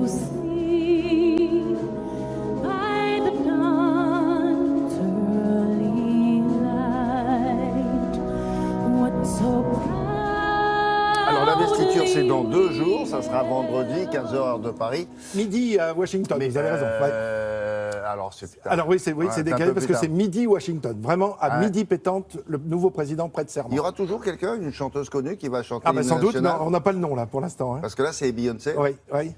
see by the dawn's early light what so proud. Alors l'investiture, c'est dans 2 jours, ça sera vendredi, 15h heure de Paris. Midi à Washington, vous avez raison. Ouais. Alors oui, c'est décalé parce que c'est midi Washington. Vraiment, à midi pétante, le nouveau président prête serment. Il y aura toujours quelqu'un, une chanteuse connue qui va chanter Ah bah sans doute, nationale. non, on n'a pas le nom là pour l'instant. Hein. Parce que là, c'est Beyoncé. Oui, oui.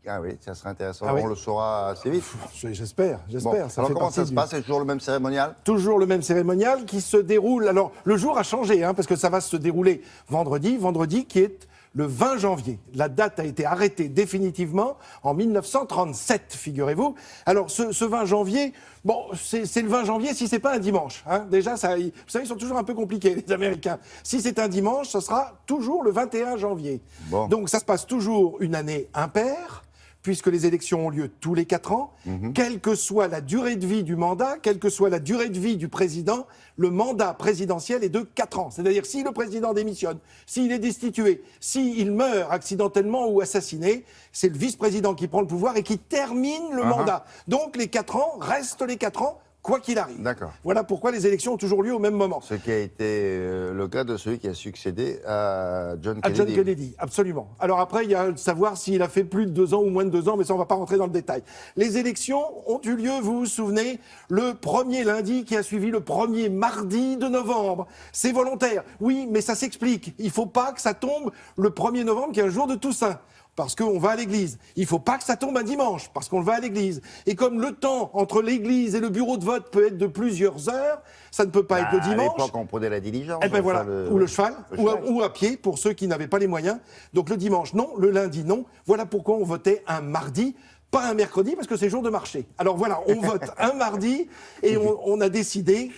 Ah oui, ça serait intéressant. Ah oui. On le saura assez vite. J'espère. Bon, alors comment ça se passe? C'est toujours le même cérémonial? Toujours le même cérémonial qui se déroule. Alors, le jour a changé, hein, parce que ça va se dérouler vendredi qui est le 20 janvier. La date a été arrêtée définitivement en 1937, figurez-vous. Alors, ce 20 janvier, bon, c'est le 20 janvier si c'est pas un dimanche. Hein. Déjà, ça, vous savez, ils sont toujours un peu compliqués, les Américains. Si c'est un dimanche, ce sera toujours le 21 janvier. Bon. Donc, ça se passe toujours une année impaire, puisque les élections ont lieu tous les 4 ans, quelle que soit la durée de vie du mandat, quelle que soit la durée de vie du président, le mandat présidentiel est de 4 ans. C'est-à-dire si le président démissionne, s'il est destitué, s'il meurt accidentellement ou assassiné, c'est le vice-président qui prend le pouvoir et qui termine le mandat. Donc les 4 ans restent les 4 ans, quoi qu'il arrive. D'accord. Voilà pourquoi les élections ont toujours lieu au même moment. Ce qui a été le cas de celui qui a succédé à John À Kennedy. John Kennedy, absolument. Alors après, il y a de savoir s'il a fait plus de 2 ans ou moins de 2 ans, mais ça, on ne va pas rentrer dans le détail. Les élections ont eu lieu, vous vous souvenez, le premier lundi qui a suivi le premier mardi de novembre. C'est volontaire, oui, mais ça s'explique. Il ne faut pas que ça tombe le 1er novembre, qui est un jour de Toussaint. Parce qu'on va à l'église. Il ne faut pas que ça tombe un dimanche, parce qu'on va à l'église. Et comme le temps entre l'église et le bureau de vote peut être de plusieurs heures, ça ne peut pas être le dimanche. À l'époque, on prenait la diligence. Eh ben voilà, ou le cheval, cheval. ou à pied, pour ceux qui n'avaient pas les moyens. Donc le dimanche, non, le lundi, non. Voilà pourquoi on votait un mardi, pas un mercredi, parce que c'est jour de marché. Alors voilà, on vote un mardi, et on a décidé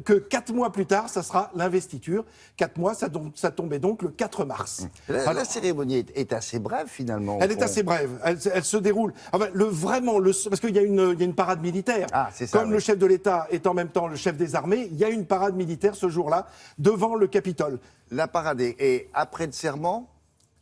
que 4 mois plus tard, ça sera l'investiture. 4 mois, ça tombait donc le 4 mars. La cérémonie est assez brève, finalement. Elle est assez brève. Elle se déroule. Enfin, parce qu'il y a une parade militaire. Ah, c'est ça, Comme oui. le chef de l'État est en même temps le chef des armées, il y a une parade militaire ce jour-là devant le Capitole. La parade est après le serment.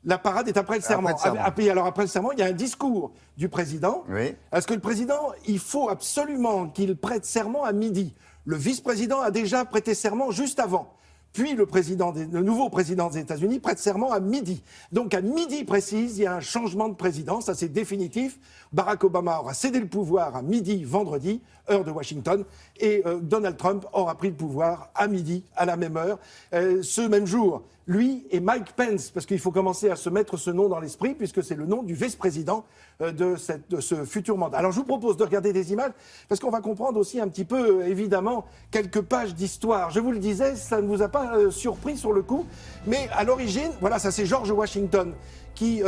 La parade est après le serment. Après le serment. Alors après le serment, il y a un discours du président. Oui. Parce que le président, il faut absolument qu'il prête serment à midi. Le vice-président a déjà prêté serment juste avant. Puis le nouveau président des États-Unis prête serment à midi. Donc à midi précise, il y a un changement de président, ça c'est définitif. Barack Obama aura cédé le pouvoir à midi vendredi, heure de Washington, et Donald Trump aura pris le pouvoir à midi, à la même heure. Ce même jour, lui et Mike Pence, parce qu'il faut commencer à se mettre ce nom dans l'esprit, puisque c'est le nom du vice-président de ce futur mandat. Alors je vous propose de regarder des images, parce qu'on va comprendre aussi un petit peu, évidemment, quelques pages d'histoire. Je vous le disais, ça ne vous a pas surpris sur le coup, mais à l'origine, voilà, ça c'est George Washington, qui,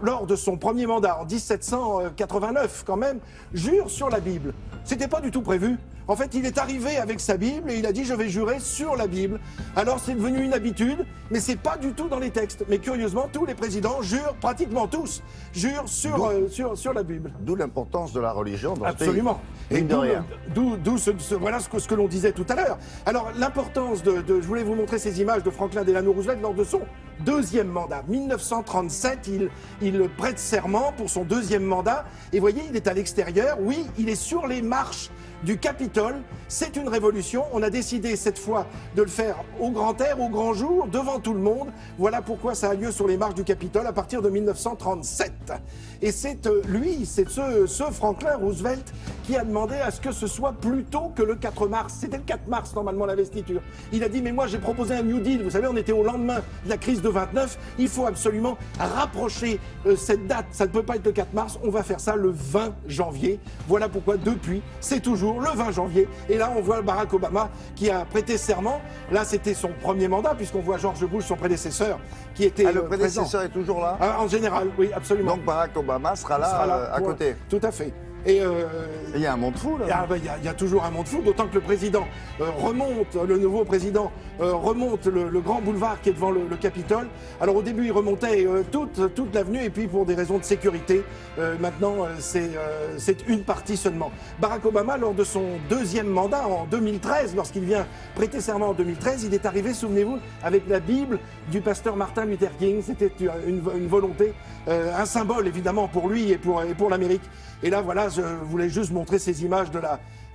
lors de son premier mandat, en 1789 quand même, jure sur la Bible. C'était pas du tout prévu. En fait, il est arrivé avec sa Bible et il a dit « je vais jurer sur la Bible ». Alors c'est devenu une habitude, mais c'est pas du tout dans les textes. Mais curieusement, tous les présidents jurent, pratiquement tous, jurent sur la Bible. D'où l'importance de la religion dans Absolument. ce pays. Et Mine de rien. voilà ce que l'on disait tout à l'heure. Alors l'importance je voulais vous montrer ces images de Franklin Delano Roosevelt lors de son deuxième mandat. 1937, il prête serment pour son deuxième mandat. Et voyez, il est à l'extérieur. Oui, il est sur les marches du Capitole. C'est une révolution. On a décidé cette fois de le faire au grand air, au grand jour, devant tout le monde. Voilà pourquoi ça a lieu sur les marches du Capitole à partir de 1937. Et c'est ce Franklin Roosevelt qui a demandé à ce que ce soit plus tôt que le 4 mars. C'était le 4 mars normalement l'investiture. Il a dit mais moi j'ai proposé un New Deal. Vous savez, on était au lendemain de la crise de 29. Il faut absolument rapprocher cette date. Ça ne peut pas être le 4 mars. On va faire ça le 20 janvier. Voilà pourquoi depuis, c'est toujours le 20 janvier. Et là, on voit Barack Obama qui a prêté serment. Là, c'était son premier mandat, puisqu'on voit George Bush, son prédécesseur, qui était Le prédécesseur présent. est toujours là. En général, oui, absolument. Donc Barack Obama sera là, à côté. Tout à fait. Et Il y a un monde fou, là. il y a toujours un monde fou, d'autant que le président le nouveau président remonte le grand boulevard qui est devant le Capitole. Alors au début, il remontait toute l'avenue, et puis pour des raisons de sécurité, maintenant c'est une partie seulement. Barack Obama, lors de son deuxième mandat en 2013, lorsqu'il vient prêter serment en 2013, il est arrivé, souvenez-vous, avec la Bible du pasteur Martin Luther King. C'était une volonté, un symbole évidemment pour lui et pour l'Amérique. Et là, voilà, je voulais juste montrer ces images de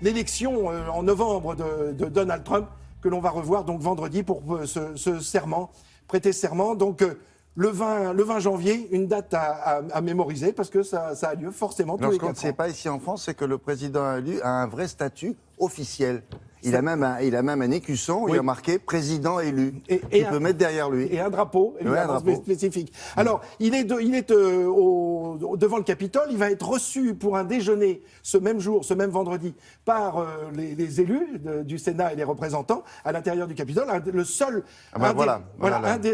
l'élection en novembre de Donald Trump, que l'on va revoir donc vendredi pour ce serment, prêter serment. Donc le 20 janvier, une date à mémoriser, parce que ça a lieu forcément tous les 4 ans. Ce qu'on ne sait pas ici en France, c'est que le président élu a un vrai statut officiel. Il a même un écusson où il a marqué président élu. Il peut mettre derrière lui. Et un drapeau, évidemment, spécifique. Alors, il est devant le Capitole. Il va être reçu pour un déjeuner ce même jour, ce même vendredi, par les élus du Sénat et les représentants à l'intérieur du Capitole. Le seul.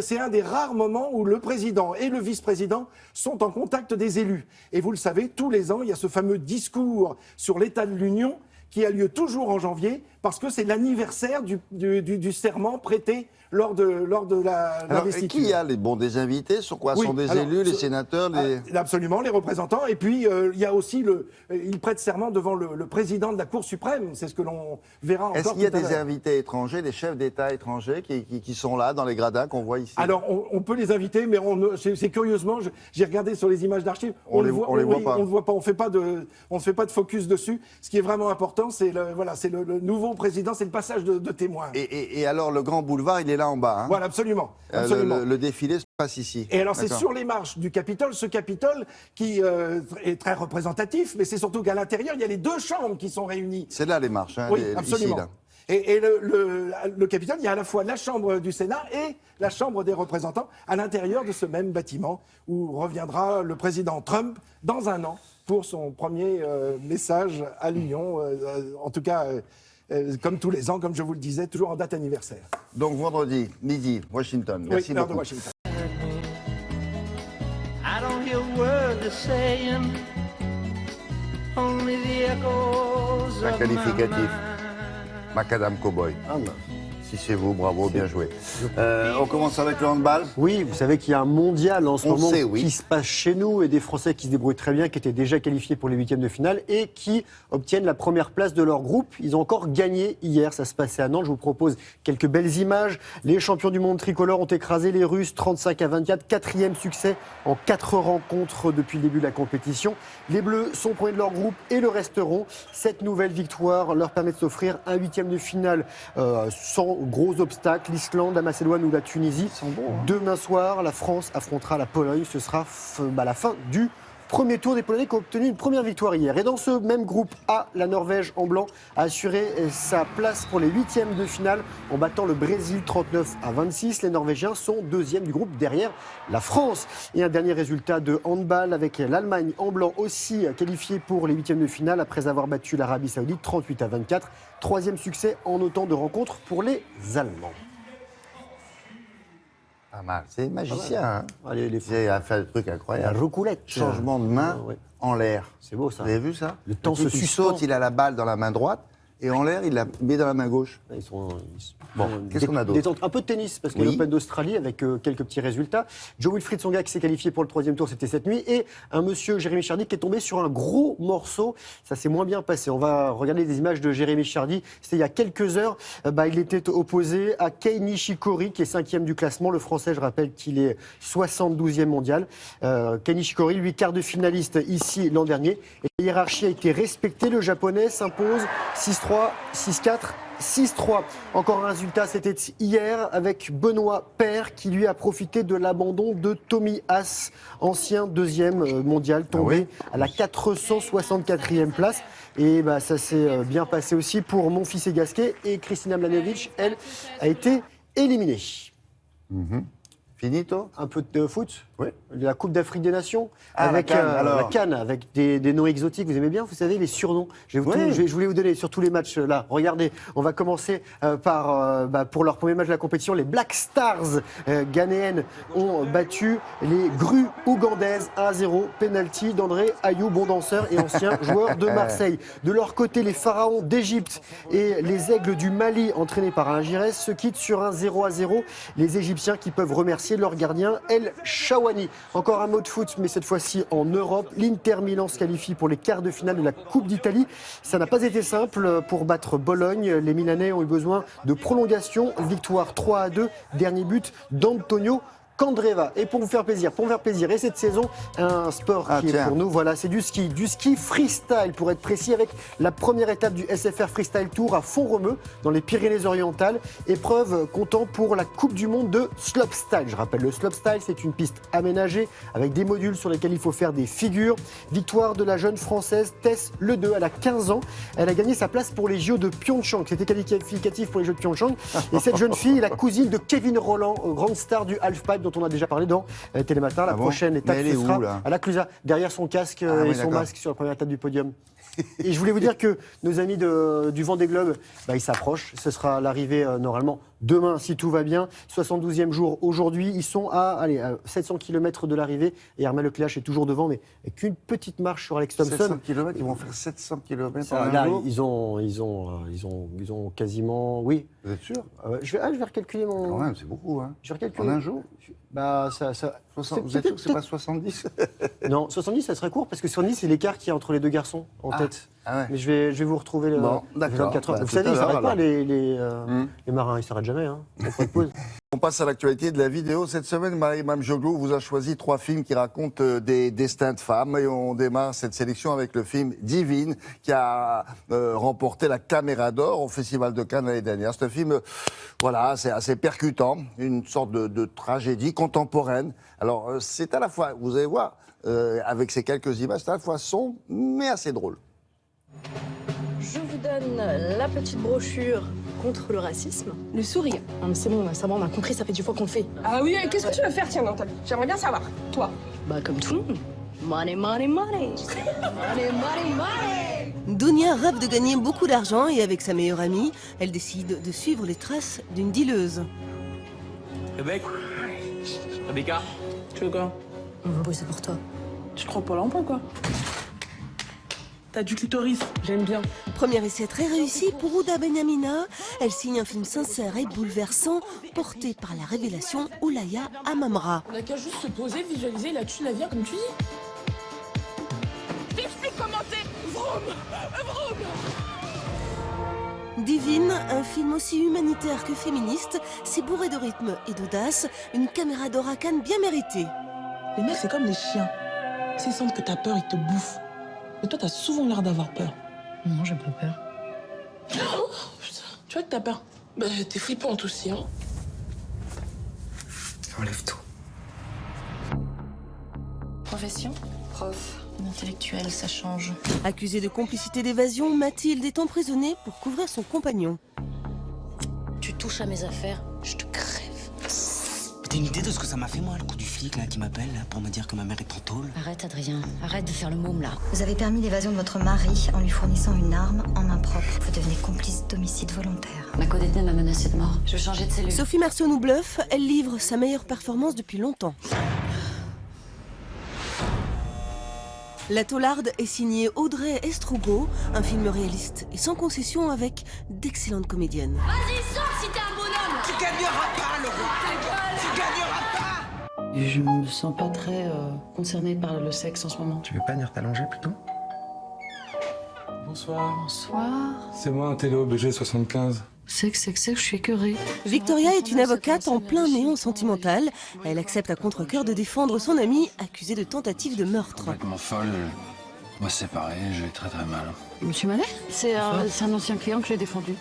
C'est un des rares moments où le président et le vice-président sont en contact des élus. Et vous le savez, tous les ans, il y a ce fameux discours sur l'état de l'Union qui a lieu toujours en janvier, parce que c'est l'anniversaire du serment prêté lors de l'investiture. Qui a des invités? Sont quoi? Sont des élus, les sénateurs, Absolument, les représentants. Et puis, il y a aussi il prête serment devant le président de la Cour suprême. C'est ce que l'on verra encore tout à l'heure. Est-ce qu'il y a des invités étrangers, des chefs d'État étrangers qui sont là, dans les gradins qu'on voit ici? Alors, on peut les inviter, mais c'est curieusement, j'ai regardé sur les images d'archives, on ne voit pas, on ne fait pas de focus dessus. Ce qui est vraiment important, c'est le nouveau président, c'est le passage de témoins. Et alors, le grand boulevard, il est là en bas. Voilà, absolument. Le défilé se passe ici. Et alors, c'est sur les marches du Capitole, ce Capitole qui est très représentatif, mais c'est surtout qu'à l'intérieur, il y a les 2 chambres qui sont réunies. C'est là les marches, oui, absolument. Ici, là. Et le Capitole, il y a à la fois la Chambre du Sénat et la Chambre des représentants à l'intérieur de ce même bâtiment où reviendra le président Trump dans un an pour son premier message à l'Union, en tout cas, comme tous les ans, comme je vous le disais, toujours en date anniversaire. Donc vendredi, midi, Washington. Merci l'heure beaucoup. de Washington. I don't hear a word they're saying, only the echoes Un of my qualificatif. mind. Macadam Cowboy. Si c'est vous, bravo, bien joué. On commence avec le handball. Oui, vous savez qu'il y a un mondial en ce moment sait, oui. qui se passe chez nous et des Français qui se débrouillent très bien, qui étaient déjà qualifiés pour les 8e de finale et qui obtiennent la première place de leur groupe. Ils ont encore gagné hier, ça se passait à Nantes. Je vous propose quelques belles images. Les champions du monde tricolore ont écrasé les Russes 35-24, 4e succès en 4 rencontres depuis le début de la compétition. Les Bleus sont premiers de leur groupe et le resteront. Cette nouvelle victoire leur permet de s'offrir un 8e de finale sans gros obstacles, l'Islande, la Macédoine ou la Tunisie. Demain soir, la France affrontera la Pologne. Ce sera la fin du premier tour des Polonais qui ont obtenu une première victoire hier. Et dans ce même groupe A, la Norvège en blanc a assuré sa place pour les 8e de finale en battant le Brésil 39-26. Les Norvégiens sont 2e du groupe derrière la France. Et un dernier résultat de handball avec l'Allemagne en blanc aussi qualifiée pour les 8e de finale après avoir battu l'Arabie Saoudite 38-24. 3e succès en autant de rencontres pour les Allemands. Pas mal. C'est magicien. Hein. Allez, Il a fait des trucs incroyables. La roucoulette. Changement de main en l'air. C'est beau ça. Vous avez vu ça? Le temps se il suspend. saute, il a la balle dans la main droite et en l'air, il la met dans la main gauche. Bon, qu'est-ce qu'on a d'autre? Un peu de tennis, parce qu'il y a l'Open d'Australie avec quelques petits résultats. Joe Wilfried Tsonga qui s'est qualifié pour le 3e tour, c'était cette nuit. Et un monsieur, Jérémy Chardy, qui est tombé sur un gros morceau. Ça s'est moins bien passé. On va regarder des images de Jérémy Chardy. C'était il y a quelques heures. Il était opposé à Kei Nishikori, qui est 5e du classement. Le Français, je rappelle qu'il est 72e mondial. Kei Nishikori, lui, quart de finaliste ici l'an dernier. Et la hiérarchie a été respectée. Le Japonais s'impose 6-3, 6-4. 6-3. Encore un résultat, c'était hier avec Benoît Paire qui lui a profité de l'abandon de Tommy Haas, ancien 2e mondial, tombé à la 464e place. Et ça s'est bien passé aussi pour Monfils et Gasquet. Et Kristina Mladenovic, elle, a été éliminée. Finito. Un peu de foot. Oui. La Coupe d'Afrique des Nations. Ah, la avec CAN, alors. la CAN, avec des noms exotiques. Vous aimez bien, vous savez, les surnoms. Je voulais vous donner sur tous les matchs là. Regardez, on va commencer par, pour leur premier match de la compétition, les Black Stars ghanéennes ont battu les Grues ougandaises 1-0. Penalty d'André Ayou, bon danseur et ancien joueur de Marseille. De leur côté, les Pharaons d'Égypte et les Aigles du Mali, entraînés par un Giresse, se quittent sur un 0-0. Les Égyptiens qui peuvent remercier leur gardien El Shawani. Encore un mot de foot, mais cette fois-ci en Europe. L'Inter Milan se qualifie pour les quarts de finale de la Coupe d'Italie. Ça n'a pas été simple pour battre Bologne. Les Milanais ont eu besoin de prolongation. Victoire 3-2. Dernier but d'Antonio Candreva. Et pour vous faire plaisir, et cette saison, un sport qui est pour nous, voilà, c'est du ski freestyle pour être précis, avec la première étape du SFR Freestyle Tour à Font-Romeu, dans les Pyrénées-Orientales, épreuve comptant pour la Coupe du Monde de Slopestyle. Je rappelle, le Slopestyle, c'est une piste aménagée avec des modules sur lesquels il faut faire des figures. Victoire de la jeune Française Tess Ledeux, elle a 15 ans, elle a gagné sa place pour les JO de Pyeongchang, c'était qualificatif pour les Jeux de Pyeongchang, et cette jeune fille est la cousine de Kevin Rolland, grande star du halfpipe dont on a déjà parlé dans Télématin. La prochaine étape, ce sera à la Clusaz, derrière son casque et son masque sur la première étape du podium. Et je voulais vous dire que nos amis du Vendée Globe, ils s'approchent. Ce sera l'arrivée normalement demain, si tout va bien. 72e jour aujourd'hui. Ils sont à 700 km de l'arrivée. Et Armel Lecléache est toujours devant, mais avec une petite marche sur Alex Thompson. 700 km, ils vont faire 700 km en Là, un jour. ils ont quasiment... Oui. Vous êtes sûr? Je vais recalculer mon... Quand même, c'est beaucoup. Hein. Je vais recalculer. En un jour? Vous Vous êtes sûr que c'est pas 70? Non, 70, ça serait court, parce que 70, c'est l'écart qu'il y a entre les deux garçons en tête. Ah ouais. Mais je vais vous retrouver le Bon, d'accord. 24 heures. Bah, Vous savez, tout à ils l'heure, s'arrêtent pas, alors. les marins, ils s'arrêtent jamais. Hein. Ils font pas de pause. On passe à l'actualité de la vidéo. Cette semaine, Marie-Mme Joglou vous a choisi 3 films qui racontent des destins de femmes. Et on démarre cette sélection avec le film Divine, qui a remporté la Caméra d'Or au Festival de Cannes l'année dernière. C'est un film, voilà, c'est assez percutant, une sorte de tragédie contemporaine. Alors, c'est à la fois, vous allez voir, avec ces quelques images, c'est à la fois sombre, mais assez drôle. Je vous donne la petite brochure contre le racisme. Le sourire. Non mais c'est bon, ça va, on a compris, ça fait 10 fois qu'on le fait. Ah oui, qu'est-ce que tu veux faire, tiens, Nathalie? J'aimerais bien savoir. Toi. Bah comme tout le monde. Money, money, money. Money, money, money. Dunia rêve de gagner beaucoup d'argent et avec sa meilleure amie, elle décide de suivre les traces d'une dealeuse. Rebecca, Tu veux quoi? On va bosser pour toi. Tu te crois pas l'emploi, quoi? T'as du clitoris, j'aime bien. Premier essai très réussi pour Ouda Benyamina. Elle signe un film sincère et bouleversant, porté par la révélation Oulaya Amamra. On a qu'à juste se poser, visualiser, la thune, la vient, comme tu dis. T'expliques comment c'est. Vroom, vroom. Divine, un film aussi humanitaire que féministe, c'est bourré de rythme et d'audace, une caméra d'or à Cannes bien méritée. Les mecs, c'est comme les chiens. S'ils sentent que t'as peur, ils te bouffent. Mais toi, t'as souvent l'air d'avoir peur. Non, j'ai pas peur. Oh, putain. Tu vois que t'as peur? Bah, t'es flippante aussi, hein. enlève tout. Profession? Prof. Intellectuel, ça change. Accusée de complicité d'évasion, Mathilde est emprisonnée pour couvrir son compagnon. Tu touches à mes affaires, je te crève. T'as une idée de ce que ça m'a fait, moi, le coup du flic, là, qui m'appelle, là, pour me dire que ma mère est en tôle? Arrête, Adrien. Arrête de faire le môme, là. Vous avez permis l'évasion de votre mari en lui fournissant une arme en main propre. Vous devenez complice d'homicide volontaire. Ma codétenue m'a menacé de mort. Je vais changer de cellule. Sophie Marceau nous bluffe, elle livre sa meilleure performance depuis longtemps. La Taularde est signée Audrey Estrugo, un film réaliste et sans concession avec d'excellentes comédiennes. Vas-y, sors si t'es un bonhomme! Tu gagneras pas, le roi! Tu gagneras pas! Je me sens pas très concernée par le sexe en ce moment. Tu veux pas venir t'allonger plutôt? Bonsoir. Bonsoir. C'est moi, un télo BG 75. Sexe, je suis écœurée. Victoria est une avocate en plein néon sentimental. Elle accepte à contre-cœur de défendre son amie accusée de tentative de meurtre. Complètement folle. On va se séparer, je vais très mal. Monsieur Mallet? C'est un ancien client que j'ai défendu.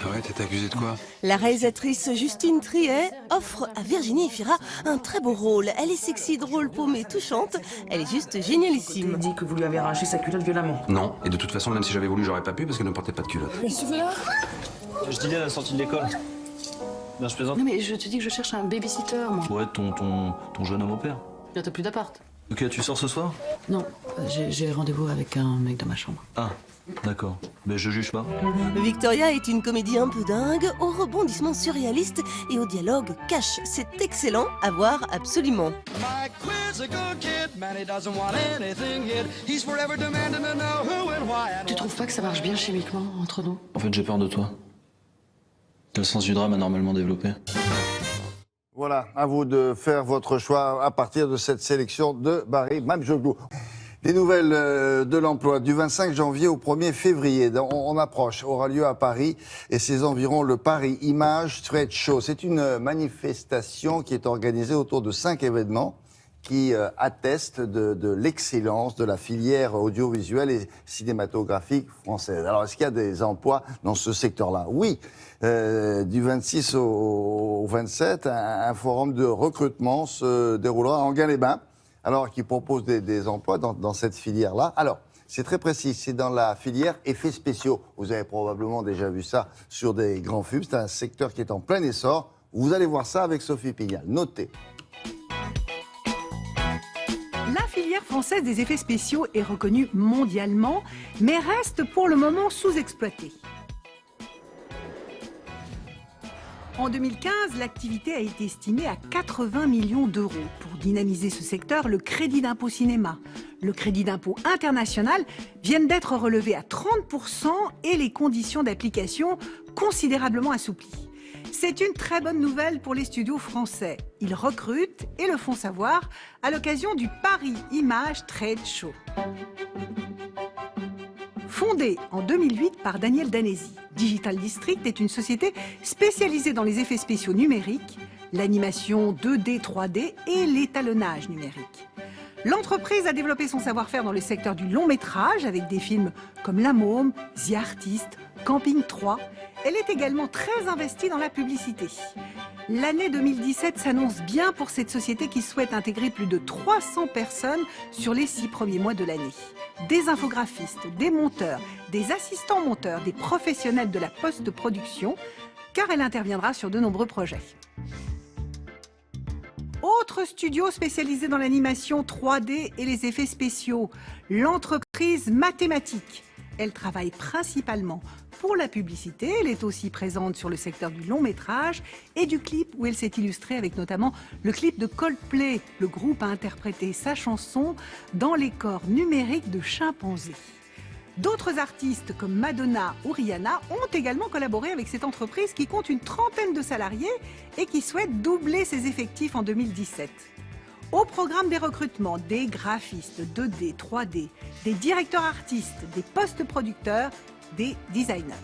Ah ouais, t'es accusé de quoi? La réalisatrice Justine Triet offre à Virginie Efira un très beau rôle. Elle est sexy, drôle, paumée, touchante. Elle est juste génialissime. Il dit que vous lui avez arraché sa culotte violemment. Non, et de toute façon, même si j'avais voulu, j'aurais pas pu parce qu'elle ne portait pas de culotte. Mais suivez-la. Je disais, elle a sorti de l'école. Ben, je plaisante. Non mais je te dis que je cherche un babysitter, moi. Ouais, ton jeune homme au père. Là, t'as plus d'appart. Ok, tu sors ce soir? Non, j'ai rendez-vous avec un mec dans ma chambre. Ah, d'accord. Mais je juge pas. Victoria est une comédie un peu dingue, aux rebondissements surréalistes et au dialogue cash. C'est excellent à voir absolument. Tu trouves pas que ça marche bien chimiquement entre nous? En fait, j'ai peur de toi. T'as le sens du drame anormalement développé. Voilà, à vous de faire votre choix à partir de cette sélection de Barry Mamjoglou. Des nouvelles de l'emploi du 25 janvier au 1er février. On approche, aura lieu à Paris et ses environs le Paris Image Trade Show. C'est une manifestation qui est organisée autour de 5 événements qui attestent de l'excellence de la filière audiovisuelle et cinématographique française. Alors, est-ce qu'il y a des emplois dans ce secteur-là? Oui. Du 26 au 27, un forum de recrutement se déroulera à Enghien-les-Bains, alors qui propose des emplois dans cette filière-là. Alors, c'est très précis, c'est dans la filière effets spéciaux. Vous avez probablement déjà vu ça sur des grands films. C'est un secteur qui est en plein essor. Vous allez voir ça avec Sophie Pignal. Notez. La filière française des effets spéciaux est reconnue mondialement, mais reste pour le moment sous-exploitée. En 2015, l'activité a été estimée à 80 millions d'euros. Pour dynamiser ce secteur, le crédit d'impôt cinéma, le crédit d'impôt international viennent d'être relevés à 30% et les conditions d'application considérablement assouplies. C'est une très bonne nouvelle pour les studios français. Ils recrutent et le font savoir à l'occasion du Paris Image Trade Show. Fondée en 2008 par Daniel Danesi, Digital District est une société spécialisée dans les effets spéciaux numériques, l'animation 2D, 3D et l'étalonnage numérique. L'entreprise a développé son savoir-faire dans le secteur du long métrage avec des films comme La Môme, The Artist, Camping 3. Elle est également très investie dans la publicité. L'année 2017 s'annonce bien pour cette société qui souhaite intégrer plus de 300 personnes sur les 6 premiers mois de l'année. Des infographistes, des monteurs, des assistants monteurs, des professionnels de la post-production, car elle interviendra sur de nombreux projets. Autre studio spécialisé dans l'animation 3D et les effets spéciaux, l'entreprise Mathématique. Elle travaille principalement pour la publicité, elle est aussi présente sur le secteur du long métrage et du clip où elle s'est illustrée avec notamment le clip de Coldplay. Le groupe a interprété sa chanson dans les corps numériques de chimpanzés. D'autres artistes comme Madonna ou Rihanna ont également collaboré avec cette entreprise qui compte une trentaine de salariés et qui souhaite doubler ses effectifs en 2017. Au programme des recrutements, des graphistes 2D, 3D, des directeurs artistes, des post-producteurs, des designers.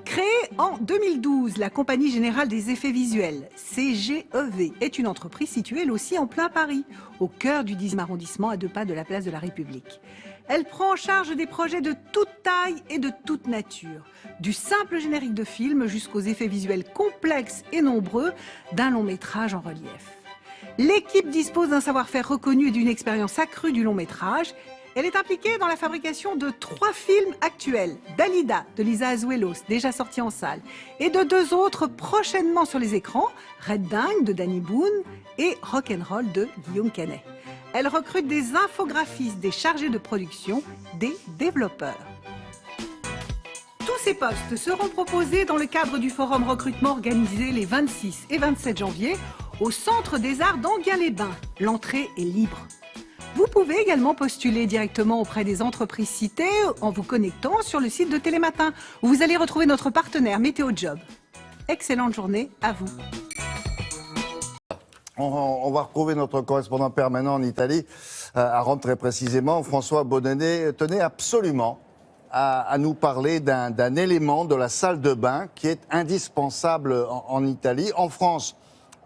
Créée en 2012, la Compagnie Générale des Effets Visuels, CGEV, est une entreprise située elle aussi en plein Paris, au cœur du 10e arrondissement, à 2 pas de la place de la République. Elle prend en charge des projets de toute taille et de toute nature, du simple générique de film jusqu'aux effets visuels complexes et nombreux d'un long métrage en relief. L'équipe dispose d'un savoir-faire reconnu et d'une expérience accrue du long métrage. Elle est impliquée dans la fabrication de 3 films actuels, Dalida de Lisa Azuelos, déjà sorti en salle, et de 2 autres prochainement sur les écrans, Red Dingue de Danny Boone et Rock'n'Roll de Guillaume Canet. Elle recrute des infographistes, des chargés de production, des développeurs. Tous ces postes seront proposés dans le cadre du forum recrutement organisé les 26 et 27 janvier au Centre des Arts d'Enghien-les-Bains. L'entrée est libre. Vous pouvez également postuler directement auprès des entreprises citées en vous connectant sur le site de Télématin, où vous allez retrouver notre partenaire Météo Job. Excellente journée à vous. On va retrouver notre correspondant permanent en Italie, à Rome très précisément. François Bonnenet tenait absolument à nous parler d'un élément de la salle de bain qui est indispensable en Italie. En France,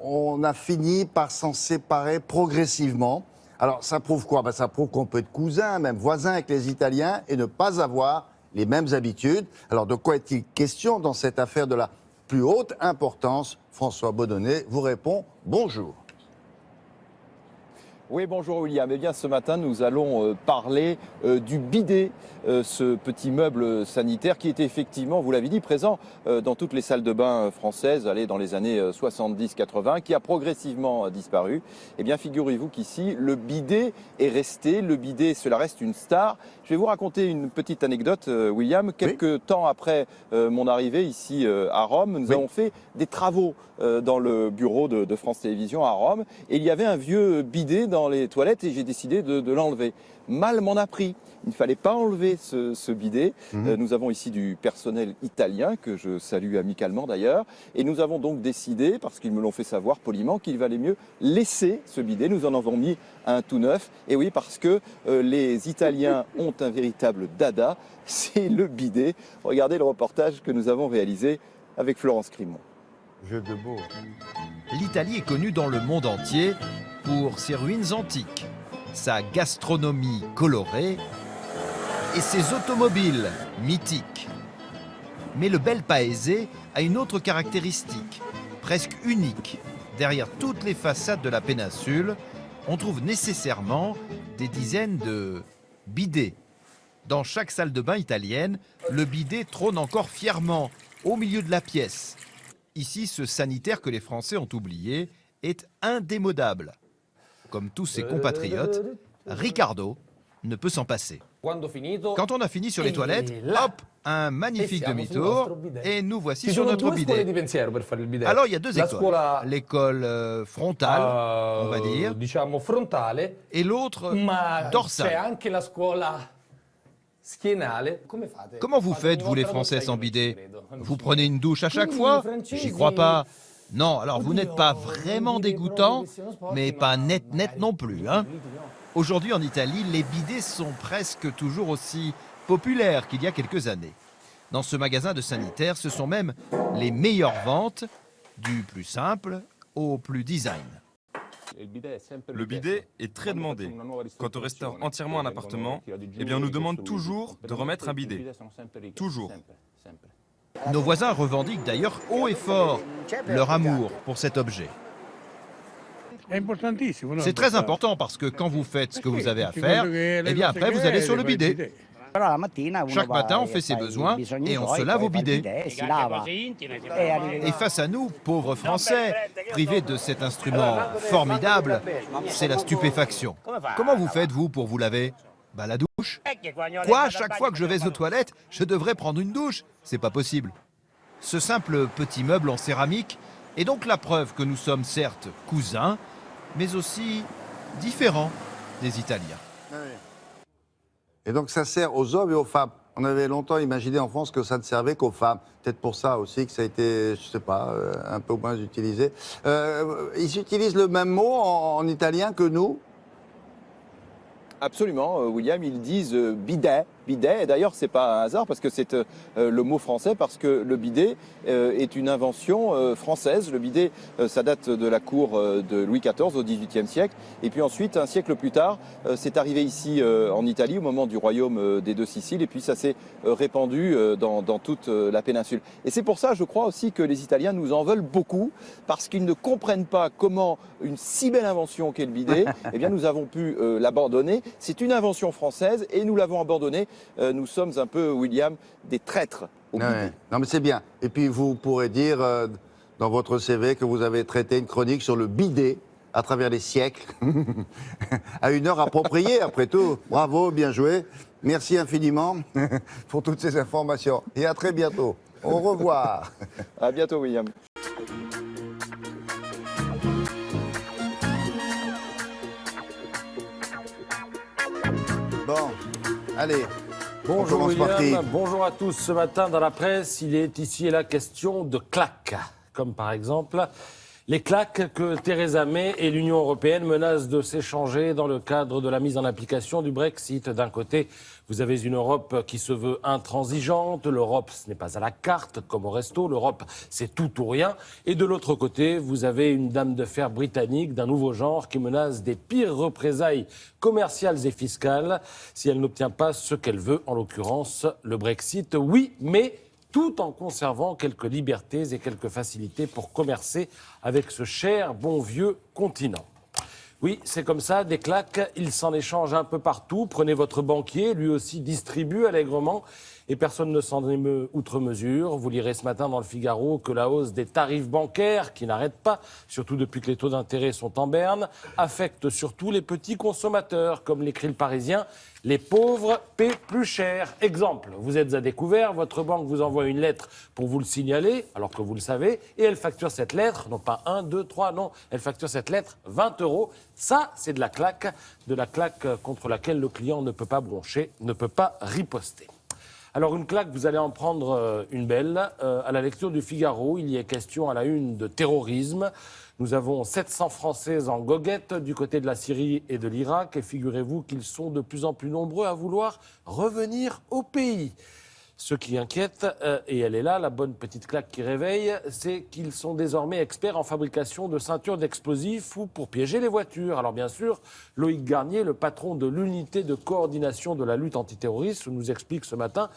on a fini par s'en séparer progressivement. Alors, ça prouve quoi? Ça prouve qu'on peut être cousin, même voisin avec les Italiens et ne pas avoir les mêmes habitudes. Alors, de quoi est-il question dans cette affaire de la plus haute importance? François Bonnenet vous répond bonjour. Oui, bonjour William. Eh bien, ce matin, nous allons parler du bidet, ce petit meuble sanitaire qui était effectivement, vous l'avez dit, présent dans toutes les salles de bain françaises, dans les années 70-80, qui a progressivement disparu. Eh bien, figurez-vous qu'ici, le bidet est resté. Le bidet, cela reste une star. Je vais vous raconter une petite anecdote, William. Quelques temps après mon arrivée ici à Rome, nous avons fait des travaux dans le bureau de France Télévisions à Rome. Et il y avait un vieux bidet dans les toilettes et j'ai décidé de l'enlever. Mal m'en a pris. Il ne fallait pas enlever ce bidet. Nous avons ici du personnel italien, que je salue amicalement d'ailleurs. Et nous avons donc décidé, parce qu'ils me l'ont fait savoir poliment, qu'il valait mieux laisser ce bidet. Nous en avons mis un tout neuf. Et oui, parce que les Italiens ont un véritable dada, c'est le bidet. Regardez le reportage que nous avons réalisé avec Florence Crimon. Jeu de mots. L'Italie est connue dans le monde entier pour ses ruines antiques, sa gastronomie colorée et ses automobiles mythiques. Mais le bel Paese a une autre caractéristique, presque unique. Derrière toutes les façades de la péninsule, on trouve nécessairement des dizaines de bidets. Dans chaque salle de bain italienne, le bidet trône encore fièrement au milieu de la pièce. Ici, ce sanitaire que les Français ont oublié est indémodable. Comme tous ses compatriotes, Ricardo ne peut s'en passer. Quand on a fini sur les toilettes, hop, un magnifique demi-tour et nous voici sur notre bidet. Alors il y a deux écoles. L'école frontale, on va dire, et l'autre dorsale. Comment vous faites, vous les Français, sans bidet? Vous prenez une douche à chaque fois? J'y crois pas. Non, alors vous n'êtes pas vraiment dégoûtant, mais pas net non plus. Hein. Aujourd'hui en Italie, les bidets sont presque toujours aussi populaires qu'il y a quelques années. Dans ce magasin de sanitaire, ce sont même les meilleures ventes, du plus simple au plus design. Le bidet est très demandé. Quand on restaure entièrement un appartement, eh bien on nous demande toujours de remettre un bidet. Toujours. Nos voisins revendiquent d'ailleurs haut et fort leur amour pour cet objet. C'est très important parce que quand vous faites ce que vous avez à faire, eh bien après vous allez sur le bidet. Chaque matin, on fait ses besoins et on se lave au bidet. Et face à nous, pauvres Français, privés de cet instrument formidable, c'est la stupéfaction. Comment vous faites, vous, pour vous laver? Bah la douche. Quoi? Chaque fois que je vais aux toilettes, je devrais prendre une douche? C'est pas possible. Ce simple petit meuble en céramique est donc la preuve que nous sommes certes cousins, mais aussi différents des Italiens. Et donc ça sert aux hommes et aux femmes. On avait longtemps imaginé en France que ça ne servait qu'aux femmes. Peut-être pour ça aussi que ça a été, je sais pas, un peu moins utilisé. Ils utilisent le même mot en italien que nous? Absolument, William, ils disent bidet. Bidet, et d'ailleurs c'est pas un hasard parce que c'est le mot français, parce que le bidet est une invention française. Le bidet, ça date de la cour de Louis XIV au XVIIIe siècle, et puis ensuite, un siècle plus tard, c'est arrivé ici en Italie au moment du royaume des deux Siciles, et puis ça s'est répandu dans toute la péninsule. Et c'est pour ça, je crois aussi que les Italiens nous en veulent beaucoup, parce qu'ils ne comprennent pas comment une si belle invention qu'est le bidet, eh bien nous avons pu l'abandonner. C'est une invention française et nous l'avons abandonnée. Nous sommes un peu, William, des traîtres au bidet. Ouais. Non mais c'est bien. Et puis vous pourrez dire dans votre CV que vous avez traité une chronique sur le bidet à travers les siècles, à une heure appropriée après tout. Bravo, bien joué. Merci infiniment pour toutes ces informations. Et à très bientôt. Au revoir. À bientôt, William. Bon, allez. Bonjour William, bonjour à tous. Ce matin dans la presse, il est ici et là question de claques, comme par exemple les claques que Theresa May et l'Union européenne menacent de s'échanger dans le cadre de la mise en application du Brexit. D'un côté, vous avez une Europe qui se veut intransigeante. L'Europe, ce n'est pas à la carte, comme au resto. L'Europe, c'est tout ou rien. Et de l'autre côté, vous avez une dame de fer britannique d'un nouveau genre qui menace des pires représailles commerciales et fiscales si elle n'obtient pas ce qu'elle veut, en l'occurrence le Brexit. Oui, mais tout en conservant quelques libertés et quelques facilités pour commercer avec ce cher bon vieux continent. Oui, c'est comme ça, des claques, il s'en échange un peu partout. Prenez votre banquier, lui aussi distribue allègrement. Et personne ne s'en émeut outre mesure. Vous lirez ce matin dans le Figaro que la hausse des tarifs bancaires, qui n'arrête pas, surtout depuis que les taux d'intérêt sont en berne, affecte surtout les petits consommateurs. Comme l'écrit le Parisien, les pauvres paient plus cher. Exemple, vous êtes à découvert, votre banque vous envoie une lettre pour vous le signaler, alors que vous le savez, et elle facture cette lettre, non pas 1, 2, 3, non, elle facture cette lettre 20 €. Ça, c'est de la claque contre laquelle le client ne peut pas broncher, ne peut pas riposter. Alors une claque, vous allez en prendre une belle. À la lecture du Figaro, il y est question à la une de terrorisme. Nous avons 700 Français en goguette du côté de la Syrie et de l'Irak. Et figurez-vous qu'ils sont de plus en plus nombreux à vouloir revenir au pays. Ce qui inquiète, et elle est là, la bonne petite claque qui réveille, c'est qu'ils sont désormais experts en fabrication de ceintures d'explosifs ou pour piéger les voitures. Alors bien sûr, Loïc Garnier, le patron de l'unité de coordination de la lutte antiterroriste, nous explique ce matin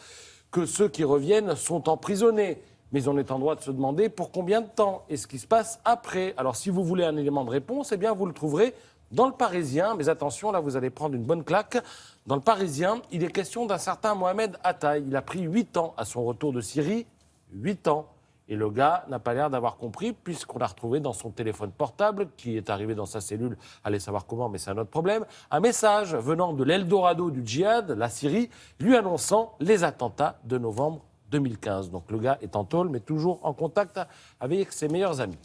que ceux qui reviennent sont emprisonnés. Mais on est en droit de se demander pour combien de temps et ce qui se passe après. Alors si vous voulez un élément de réponse, eh bien vous le trouverez dans le Parisien. Mais attention, là vous allez prendre une bonne claque. Dans le Parisien, il est question d'un certain Mohamed Attaï. Il a pris 8 ans à son retour de Syrie. 8 ans. Et le gars n'a pas l'air d'avoir compris, puisqu'on l'a retrouvé dans son téléphone portable, qui est arrivé dans sa cellule, allez savoir comment, mais c'est un autre problème, un message venant de l'Eldorado du djihad, la Syrie, lui annonçant les attentats de novembre 2015. Donc le gars est en tôle, mais toujours en contact avec ses meilleurs amis.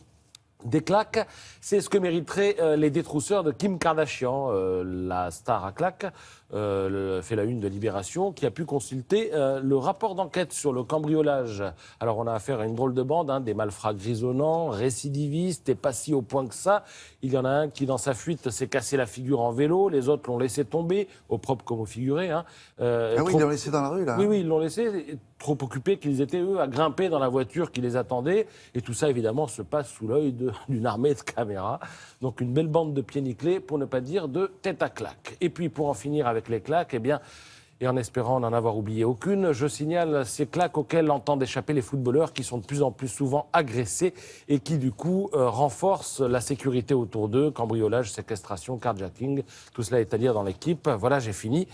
Des claques, c'est ce que mériteraient les détrousseurs de Kim Kardashian, la star à claques, fait la une de Libération, qui a pu consulter le rapport d'enquête sur le cambriolage. Alors on a affaire à une drôle de bande, des malfrats grisonnants, récidivistes et pas si au point que ça. Il y en a un qui, dans sa fuite, s'est cassé la figure en vélo, les autres l'ont laissé tomber, au propre comme au figuré. Ah oui, ils l'ont laissé dans la rue, là. Oui, oui, ils l'ont laissé, trop occupés qu'ils étaient, eux, à grimper dans la voiture qui les attendait. Et tout ça, évidemment, se passe sous l'œil d'une armée de caméras. Donc une belle bande de pieds nickelés, pour ne pas dire de tête à claque. Et puis, pour en finir avec les claques, eh bien, et en espérant n'en avoir oublié aucune, je signale ces claques auxquelles entendent échapper les footballeurs qui sont de plus en plus souvent agressés et qui, du coup, renforcent la sécurité autour d'eux, cambriolage, séquestration, carjacking, tout cela est à lire dans l'équipe. Voilà, j'ai fini.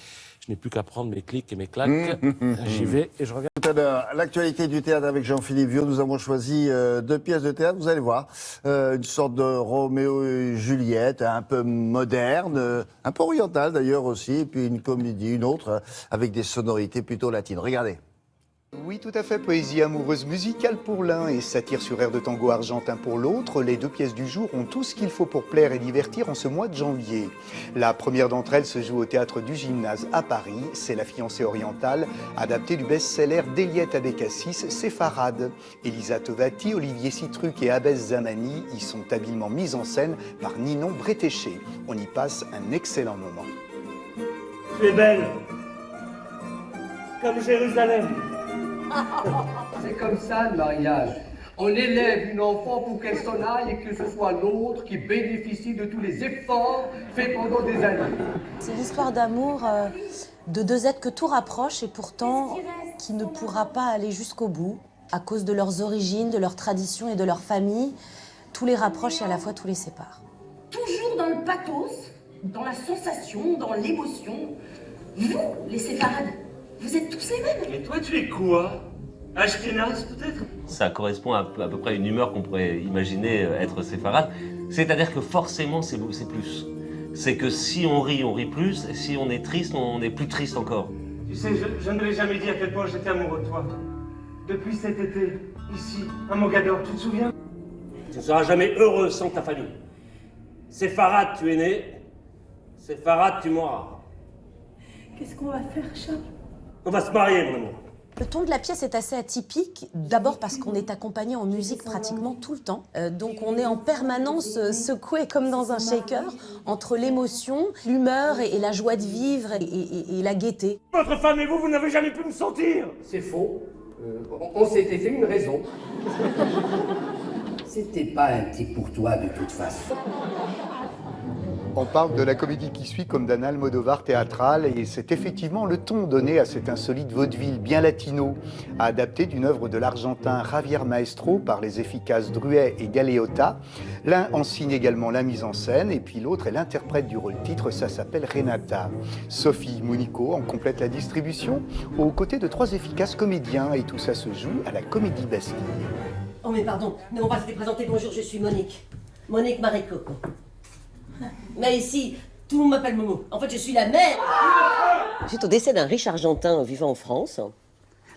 Je n'ai plus qu'à prendre mes clics et mes claques. J'y vais et je reviens. Tout à l'heure, l'actualité du théâtre avec Jean-Philippe Viau. Nous avons choisi 2 pièces de théâtre, vous allez voir. Une sorte de Roméo et Juliette, un peu moderne, un peu orientale d'ailleurs aussi, et puis une comédie, une autre, avec des sonorités plutôt latines. Regardez. Oui, tout à fait. Poésie amoureuse musicale pour l'un et satire sur air de tango argentin pour l'autre. Les 2 pièces du jour ont tout ce qu'il faut pour plaire et divertir en ce mois de janvier. La première d'entre elles se joue au Théâtre du Gymnase à Paris. C'est La fiancée orientale, adaptée du best-seller d'Eliette Abécassis, Séfarade. Elisa Tovati, Olivier Citruc et Abès Zamani y sont habilement mises en scène par Ninon Bretéché. On y passe un excellent moment. Tu es belle, comme Jérusalem. C'est comme ça le mariage. On élève une enfant pour qu'elle s'en aille et que ce soit l'autre qui bénéficie de tous les efforts faits pendant des années. C'est l'histoire d'amour de 2 êtres que tout rapproche et pourtant qui ne pourra pas aller jusqu'au bout à cause de leurs origines, de leurs traditions et de leur famille. Tout les rapproche et à la fois tout les sépare. Toujours dans le pathos, dans la sensation, dans l'émotion. Vous, les séfarades, vous êtes tous les mêmes. Et toi, tu es quoi? Ashkénaze, peut-être? Ça correspond à peu près à une humeur qu'on pourrait imaginer être séfarade. C'est-à-dire que forcément, c'est plus. C'est que si on rit plus. Et si on est triste, on est plus triste encore. Tu sais, je ne l'ai jamais dit à quel point j'étais amoureux de toi. Depuis cet été, ici, à Mogador, tu te souviens? Tu ne seras jamais heureux sans ta famille. Séfarade, tu es né. Séfarade, tu mourras. Qu'est-ce qu'on va faire, Charles? On va se marier, mon amour. Le ton de la pièce est assez atypique, d'abord parce qu'on est accompagné en musique pratiquement tout le temps. Donc on est en permanence secoué comme dans un shaker entre l'émotion, l'humeur et la joie de vivre et la gaieté. Votre femme et vous n'avez jamais pu me sentir. C'est faux. On s'était fait une raison. C'était pas un type pour toi de toute façon. On parle de la comédie qui suit comme d'un Almodovar théâtral et c'est effectivement le ton donné à cet insolite vaudeville bien latino, adapté d'une œuvre de l'Argentin Javier Maestro par les efficaces Druet et Galeotta. L'un en signe également la mise en scène et puis l'autre est l'interprète du rôle titre, ça s'appelle Renata. Sophie Monico en complète la distribution aux côtés de 3 efficaces comédiens et tout ça se joue à la Comédie Bastille. Oh mais pardon, nous n'avons pas été présentés. Bonjour, je suis Monique. Monique Maricoco. Mais ici, tout le monde m'appelle Momo. En fait, je suis la mère. Suite au décès d'un riche Argentin vivant en France.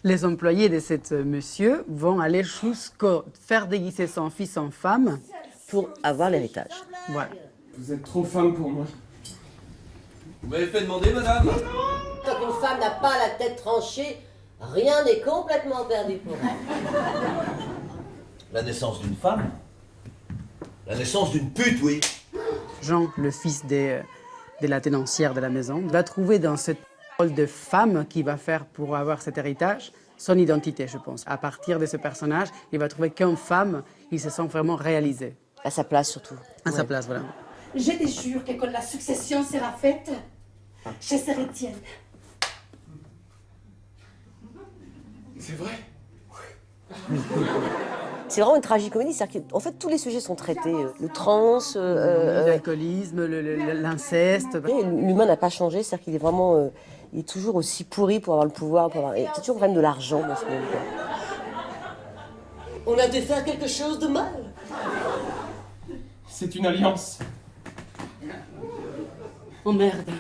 Les employés de cet monsieur vont aller jusqu'à faire déguiser son fils en femme. Pour avoir l'héritage. Voilà. Vous êtes trop femme pour moi. Vous m'avez fait demander, madame? Quand une femme n'a pas la tête tranchée, rien n'est complètement perdu pour elle. La naissance d'une femme? La naissance d'une pute, oui. Jean, le fils de la tenancière de la maison, va trouver dans ce rôle de femme qu'il va faire pour avoir cet héritage son identité, je pense. À partir de ce personnage, il va trouver qu'en femme, il se sent vraiment réalisé. À sa place, surtout. À sa place, voilà. Je te jure que quand la succession sera faite, je serai tienne. C'est vrai? C'est vraiment une tragicomédie, c'est-à-dire qu'en fait tous les sujets sont traités, le trans, l'alcoolisme, l'inceste. L'humain n'a pas changé, c'est-à-dire qu'il est vraiment, il est toujours aussi pourri pour avoir le pouvoir, c'est toujours le problème de l'argent dans ce monde. On a dû faire quelque chose de mal. C'est une alliance. Oh merde.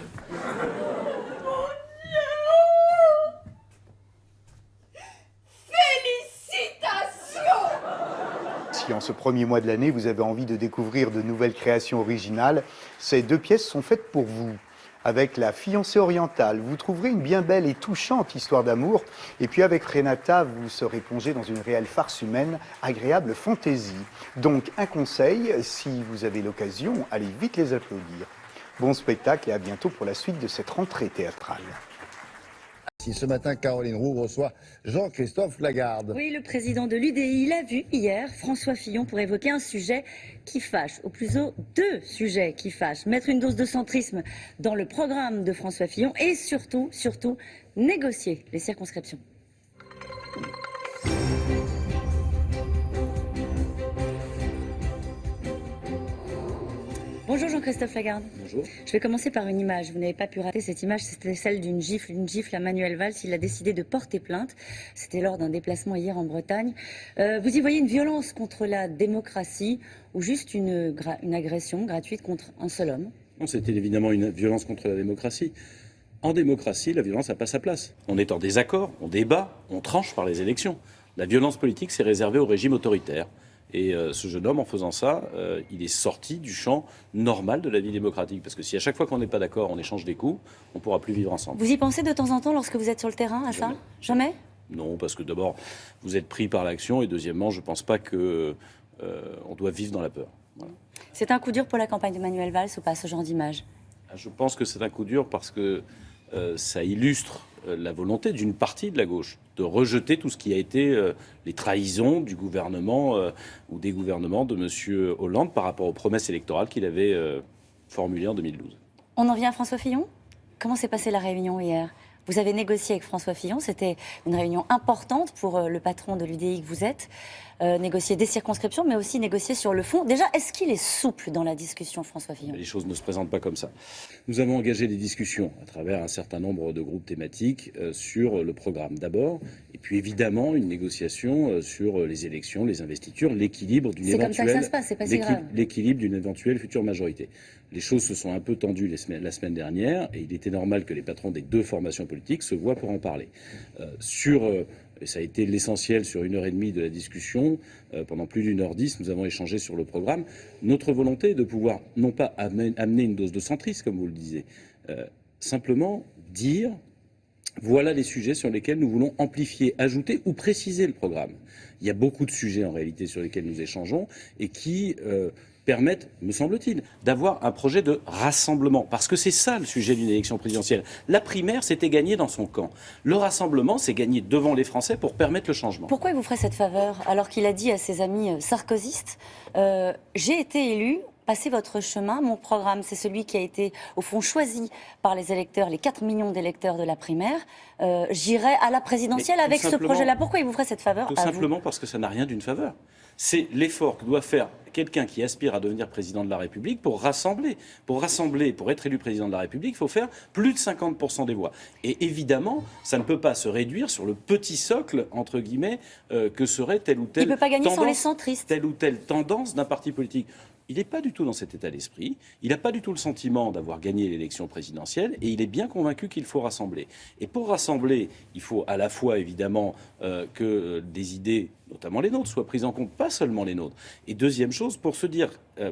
Si en ce premier mois de l'année, vous avez envie de découvrir de nouvelles créations originales, ces 2 pièces sont faites pour vous. Avec La fiancée orientale, vous trouverez une bien belle et touchante histoire d'amour. Et puis avec Renata, vous serez plongé dans une réelle farce humaine, agréable fantaisie. Donc un conseil, si vous avez l'occasion, allez vite les applaudir. Bon spectacle et à bientôt pour la suite de cette rentrée théâtrale. Ce matin, Caroline Roux reçoit Jean-Christophe Lagarde. Oui, le président de l'UDI l'a vu hier, François Fillon, pour évoquer un sujet qui fâche, ou plutôt 2 sujets qui fâchent. Mettre une dose de centrisme dans le programme de François Fillon et surtout, négocier les circonscriptions. Bonjour Jean-Christophe Lagarde. Bonjour. Je vais commencer par une image. Vous n'avez pas pu rater cette image, c'était celle d'une gifle à Manuel Valls. Il a décidé de porter plainte. C'était lors d'un déplacement hier en Bretagne. Vous y voyez une violence contre la démocratie ou juste une agression gratuite contre un seul homme? Non, c'était évidemment une violence contre la démocratie. En démocratie, la violence n'a pas sa place. On est en désaccord, on débat, on tranche par les élections. La violence politique, c'est réservé au régime autoritaire. Et ce jeune homme, en faisant ça, il est sorti du champ normal de la vie démocratique. Parce que si à chaque fois qu'on n'est pas d'accord, on échange des coups, on ne pourra plus vivre ensemble. Vous y pensez de temps en temps lorsque vous êtes sur le terrain à ça? Jamais? Non, parce que d'abord, vous êtes pris par l'action. Et deuxièmement, je ne pense pas qu'on doit vivre dans la peur. Voilà. C'est un coup dur pour la campagne de Manuel Valls ou pas, ce genre d'image? Je pense que c'est un coup dur parce que ça illustre la volonté d'une partie de la gauche de rejeter tout ce qui a été les trahisons du gouvernement ou des gouvernements de M. Hollande par rapport aux promesses électorales qu'il avait formulées en 2012. On en vient à François Fillon? Comment s'est passée la réunion hier? Vous avez négocié avec François Fillon, c'était une réunion importante pour le patron de l'UDI que vous êtes. Négocier des circonscriptions, mais aussi négocier sur le fond. Déjà, est-ce qu'il est souple dans la discussion, François Fillon? Les choses ne se présentent pas comme ça. Nous avons engagé des discussions à travers un certain nombre de groupes thématiques sur le programme d'abord, et puis évidemment une négociation sur les élections, les investitures, l'équilibre d'une éventuelle... C'est comme ça que ça se passe, c'est pas si grave. L'équilibre d'une éventuelle future majorité. Les choses se sont un peu tendues la semaine dernière, et il était normal que les patrons des 2 formations politiques se voient pour en parler. Et ça a été l'essentiel sur 1h30 de la discussion. Pendant plus d'1h10, nous avons échangé sur le programme. Notre volonté est de pouvoir, non pas amener une dose de centrisme, comme vous le disiez, simplement dire, voilà les sujets sur lesquels nous voulons amplifier, ajouter ou préciser le programme. Il y a beaucoup de sujets en réalité sur lesquels nous échangeons et qui... permettent, me semble-t-il, d'avoir un projet de rassemblement. Parce que c'est ça le sujet d'une élection présidentielle. La primaire, c'était gagner dans son camp. Le rassemblement, c'est gagner devant les Français pour permettre le changement. Pourquoi il vous ferait cette faveur alors qu'il a dit à ses amis sarkozystes j'ai été élu passez votre chemin. Mon programme, c'est celui qui a été, au fond, choisi par les électeurs, les 4 millions d'électeurs de la primaire. J'irai à la présidentielle avec ce projet-là. Pourquoi il vous ferait cette faveur? Tout simplement parce que ça n'a rien d'une faveur. C'est l'effort que doit faire quelqu'un qui aspire à devenir président de la République pour rassembler. Pour être élu président de la République, il faut faire plus de 50% des voix. Et évidemment, ça ne peut pas se réduire sur le petit socle, entre guillemets, que serait telle ou telle il ne peut pas gagner tendance, sans les centristes. Telle ou telle tendance d'un parti politique. Il n'est pas du tout dans cet état d'esprit, il n'a pas du tout le sentiment d'avoir gagné l'élection présidentielle et il est bien convaincu qu'il faut rassembler. Et pour rassembler, il faut à la fois évidemment que des idées, notamment les nôtres, soient prises en compte, pas seulement les nôtres. Et deuxième chose, pour se dire,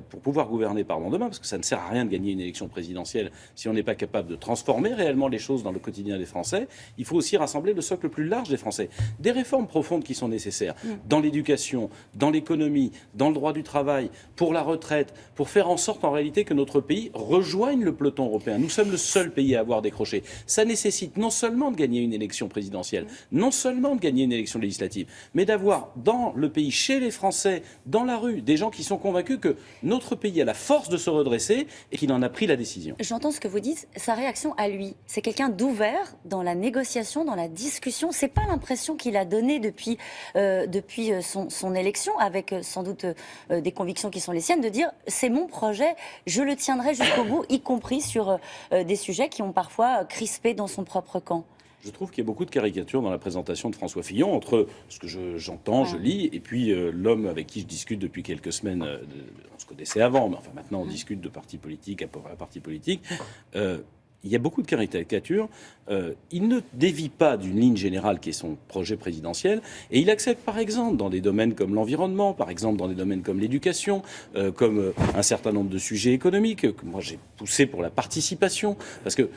pour pouvoir gouverner demain, parce que ça ne sert à rien de gagner une élection présidentielle si on n'est pas capable de transformer réellement les choses dans le quotidien des Français, il faut aussi rassembler le socle le plus large des Français. Des réformes profondes qui sont nécessaires dans l'éducation, dans l'économie, dans le droit du travail, pour la retraite, pour faire en sorte en réalité que notre pays rejoigne le peloton européen. Nous sommes le seul pays à avoir décroché. Ça nécessite non seulement de gagner une élection présidentielle, non seulement de gagner une élection législative, mais d'avoir dans le pays, chez les Français, dans la rue, des gens qui sont convaincus que notre pays a la force de se redresser et qu'il en a pris la décision. J'entends ce que vous dites. Sa réaction à lui, c'est quelqu'un d'ouvert dans la négociation, dans la discussion. C'est pas l'impression qu'il a donnée depuis son élection, avec sans doute des convictions qui sont les siennes, de dire c'est mon projet, je le tiendrai jusqu'au bout, y compris sur des sujets qui ont parfois crispé dans son propre camp. Je trouve qu'il y a beaucoup de caricatures dans la présentation de François Fillon entre ce que j'entends, je lis, et puis l'homme avec qui je discute depuis quelques semaines. On se connaissait avant, mais enfin maintenant on discute de parti politique à parti politique. Il y a beaucoup de caricatures. Il ne dévie pas d'une ligne générale qui est son projet présidentiel. Et il accepte, par exemple, dans des domaines comme l'environnement, par exemple, dans des domaines comme l'éducation, comme un certain nombre de sujets économiques, que moi j'ai poussé pour la participation. Parce que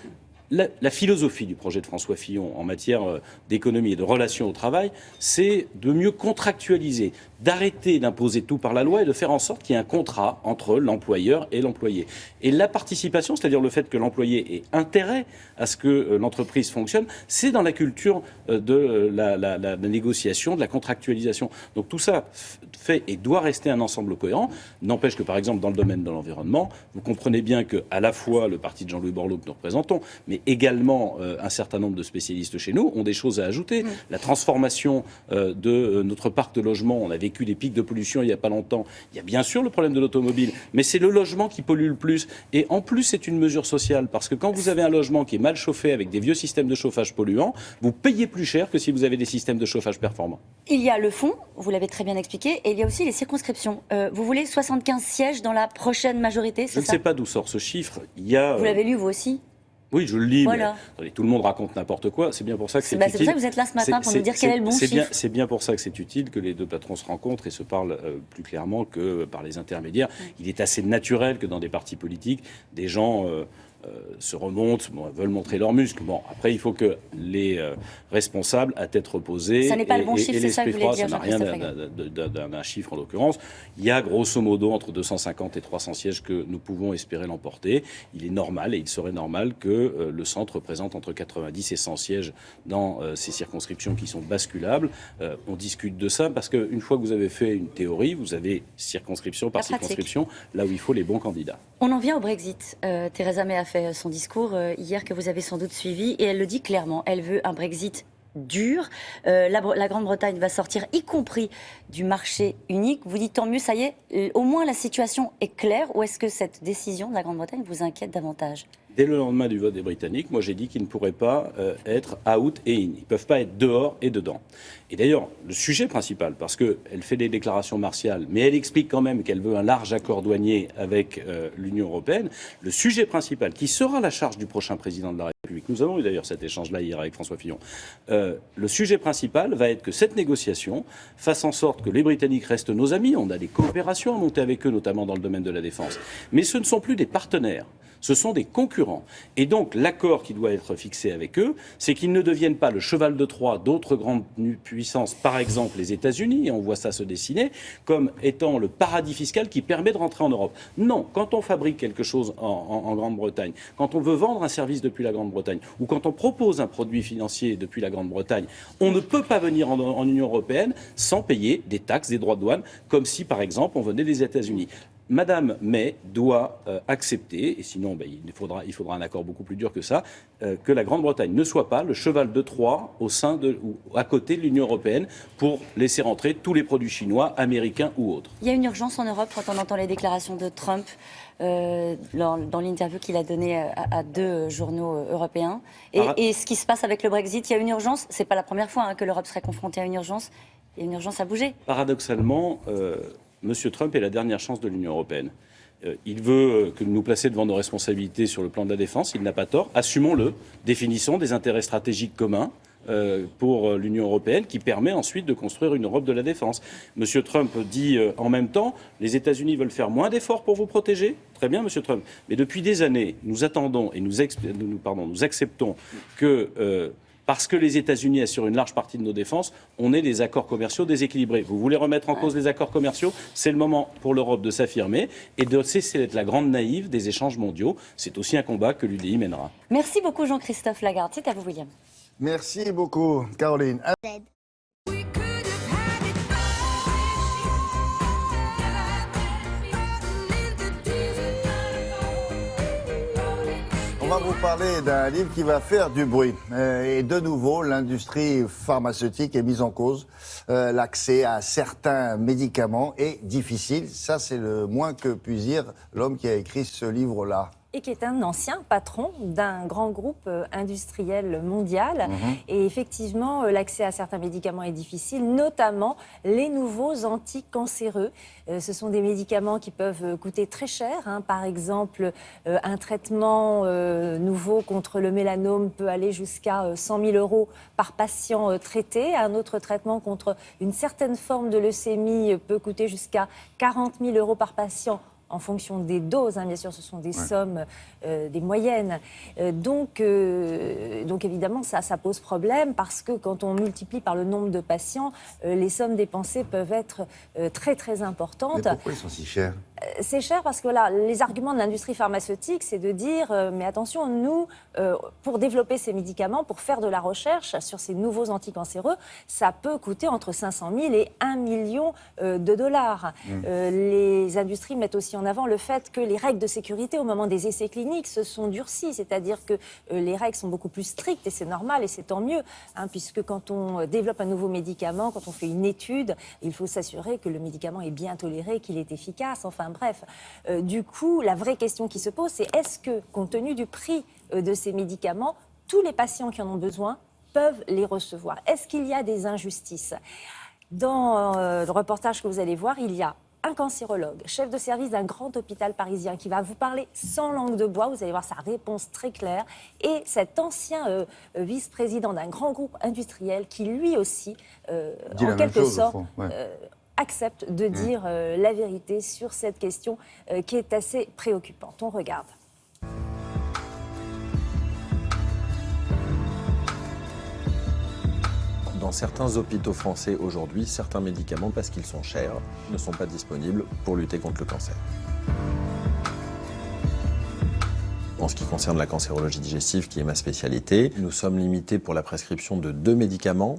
la philosophie du projet de François Fillon en matière d'économie et de relations au travail, c'est de mieux contractualiser, d'arrêter d'imposer tout par la loi et de faire en sorte qu'il y ait un contrat entre l'employeur et l'employé. Et la participation, c'est-à-dire le fait que l'employé ait intérêt à ce que l'entreprise fonctionne, c'est dans la culture de la négociation, de la contractualisation. Donc tout ça fait et doit rester un ensemble cohérent. N'empêche que, par exemple, dans le domaine de l'environnement, vous comprenez bien qu'à la fois le parti de Jean-Louis Borloo que nous représentons, mais également un certain nombre de spécialistes chez nous ont des choses à ajouter. La transformation de notre parc de logement, on a vécu des pics de pollution il n'y a pas longtemps. Il y a bien sûr le problème de l'automobile, mais c'est le logement qui pollue le plus. Et en plus, c'est une mesure sociale, parce que quand vous avez un logement qui est mal chauffé avec des vieux systèmes de chauffage polluants, vous payez plus cher que si vous avez des systèmes de chauffage performants. Il y a le fond, vous l'avez très bien expliqué, et il y a aussi les circonscriptions. Vous voulez 75 sièges dans la prochaine majorité, c'est ça ? Je ne sais pas d'où sort ce chiffre. Il y a, vous l'avez lu, vous aussi ? Oui, je le lis, voilà. Mais attendez, tout le monde raconte n'importe quoi. C'est bien pour ça que c'est utile. C'est pour ça que vous êtes là ce matin, pour nous dire quel est le bon chiffre. C'est bien pour ça que c'est utile que les deux patrons se rencontrent et se parlent plus clairement que par les intermédiaires. Il est assez naturel que dans des partis politiques, des gens se remontent, veulent montrer leurs muscles. Bon, après, il faut que les responsables à tête reposée ça n'est pas le bon chiffre, et c'est ça que l'esprit vous voulez froid, dire, ça n'a rien d'un chiffre en l'occurrence. Il y a grosso modo entre 250 et 300 sièges que nous pouvons espérer l'emporter. Il est normal et il serait normal que le centre représente entre 90 et 100 sièges dans ces circonscriptions qui sont basculables. On discute de ça parce qu'une fois que vous avez fait une théorie, vous avez circonscription par circonscription, là où il faut les bons candidats. On en vient au Brexit. Theresa May a fait son discours hier que vous avez sans doute suivi et elle le dit clairement. Elle veut un Brexit dur. La Grande-Bretagne va sortir, y compris du marché unique. Vous dites tant mieux, ça y est, au moins la situation est claire. Ou est-ce que cette décision de la Grande-Bretagne vous inquiète davantage ? Dès le lendemain du vote des Britanniques, moi j'ai dit qu'ils ne pourraient pas être out et in. Ils ne peuvent pas être dehors et dedans. Et d'ailleurs, le sujet principal, parce qu'elle fait des déclarations martiales, mais elle explique quand même qu'elle veut un large accord douanier avec l'Union européenne, le sujet principal, qui sera la charge du prochain président de la République, nous avons eu d'ailleurs cet échange-là hier avec François Fillon, le sujet principal va être que cette négociation fasse en sorte que les Britanniques restent nos amis. On a des coopérations à monter avec eux, notamment dans le domaine de la défense. Mais ce ne sont plus des partenaires. Ce sont des concurrents. Et donc, l'accord qui doit être fixé avec eux, c'est qu'ils ne deviennent pas le cheval de Troie d'autres grandes puissances, par exemple les États-Unis, et on voit ça se dessiner, comme étant le paradis fiscal qui permet de rentrer en Europe. Non, quand on fabrique quelque chose en Grande-Bretagne, quand on veut vendre un service depuis la Grande-Bretagne, ou quand on propose un produit financier depuis la Grande-Bretagne, on ne peut pas venir en Union européenne sans payer des taxes, des droits de douane, comme si, par exemple, on venait des États-Unis. Madame May doit accepter, et sinon il faudra un accord beaucoup plus dur que ça, que la Grande-Bretagne ne soit pas le cheval de Troie au sein ou à côté de l'Union européenne pour laisser rentrer tous les produits chinois, américains ou autres. Il y a une urgence en Europe quand on entend les déclarations de Trump dans l'interview qu'il a donnée à 2 journaux européens. Et ce qui se passe avec le Brexit, il y a une urgence. C'est pas la première fois que l'Europe serait confrontée à une urgence. Il y a une urgence à bouger. Paradoxalement, M. Trump est la dernière chance de l'Union européenne. Il veut que nous placer devant nos responsabilités sur le plan de la défense. Il n'a pas tort. Assumons-le. Définissons des intérêts stratégiques communs pour l'Union européenne qui permet ensuite de construire une Europe de la défense. M. Trump dit en même temps, les États-Unis veulent faire moins d'efforts pour vous protéger. Très bien, M. Trump. Mais depuis des années, nous attendons et nous acceptons que... parce que les États-Unis assurent une large partie de nos défenses, on ait des accords commerciaux déséquilibrés. Vous voulez remettre en cause les accords commerciaux? C'est le moment pour l'Europe de s'affirmer et de cesser d'être la grande naïve des échanges mondiaux. C'est aussi un combat que l'UDI mènera. Merci beaucoup Jean-Christophe Lagarde. C'est à vous William. Merci beaucoup, Caroline. On va vous parler d'un livre qui va faire du bruit. Et de nouveau, l'industrie pharmaceutique est mise en cause. L'accès à certains médicaments est difficile. Ça, c'est le moins que puisse dire l'homme qui a écrit ce livre-là. Et qui est un ancien patron d'un grand groupe industriel mondial. Et effectivement, l'accès à certains médicaments est difficile, notamment les nouveaux anticancéreux. Ce sont des médicaments qui peuvent coûter très cher. Par exemple, un traitement nouveau contre le mélanome peut aller jusqu'à 100 000 € par patient traité. Un autre traitement contre une certaine forme de leucémie peut coûter jusqu'à 40 000 € par patient en fonction des doses, bien sûr, ce sont des sommes, des moyennes. Donc évidemment, ça pose problème parce que quand on multiplie par le nombre de patients, les sommes dépensées peuvent être très très importantes. Mais pourquoi ils sont si chers ? C'est cher parce que là, les arguments de l'industrie pharmaceutique, c'est de dire mais attention, nous, pour développer ces médicaments, pour faire de la recherche sur ces nouveaux anticancéreux, ça peut coûter entre 500 000 et 1 million de dollars. Les industries mettent aussi en avant le fait que les règles de sécurité au moment des essais cliniques se sont durcies, c'est-à-dire que les règles sont beaucoup plus strictes et c'est normal et c'est tant mieux, puisque quand on développe un nouveau médicament, quand on fait une étude, il faut s'assurer que le médicament est bien toléré, qu'il est efficace, enfin bref. Du coup, la vraie question qui se pose, c'est est-ce que, compte tenu du prix de ces médicaments, tous les patients qui en ont besoin peuvent les recevoir? Est-ce qu'il y a des injustices? Dans le reportage que vous allez voir, il y a un cancérologue, chef de service d'un grand hôpital parisien qui va vous parler sans langue de bois, vous allez voir sa réponse très claire, et cet ancien vice-président d'un grand groupe industriel qui lui aussi, en quelque sorte, accepte de dire la vérité sur cette question qui est assez préoccupante. On regarde. Dans certains hôpitaux français aujourd'hui, certains médicaments, parce qu'ils sont chers, ne sont pas disponibles pour lutter contre le cancer. En ce qui concerne la cancérologie digestive, qui est ma spécialité, nous sommes limités pour la prescription de 2 médicaments.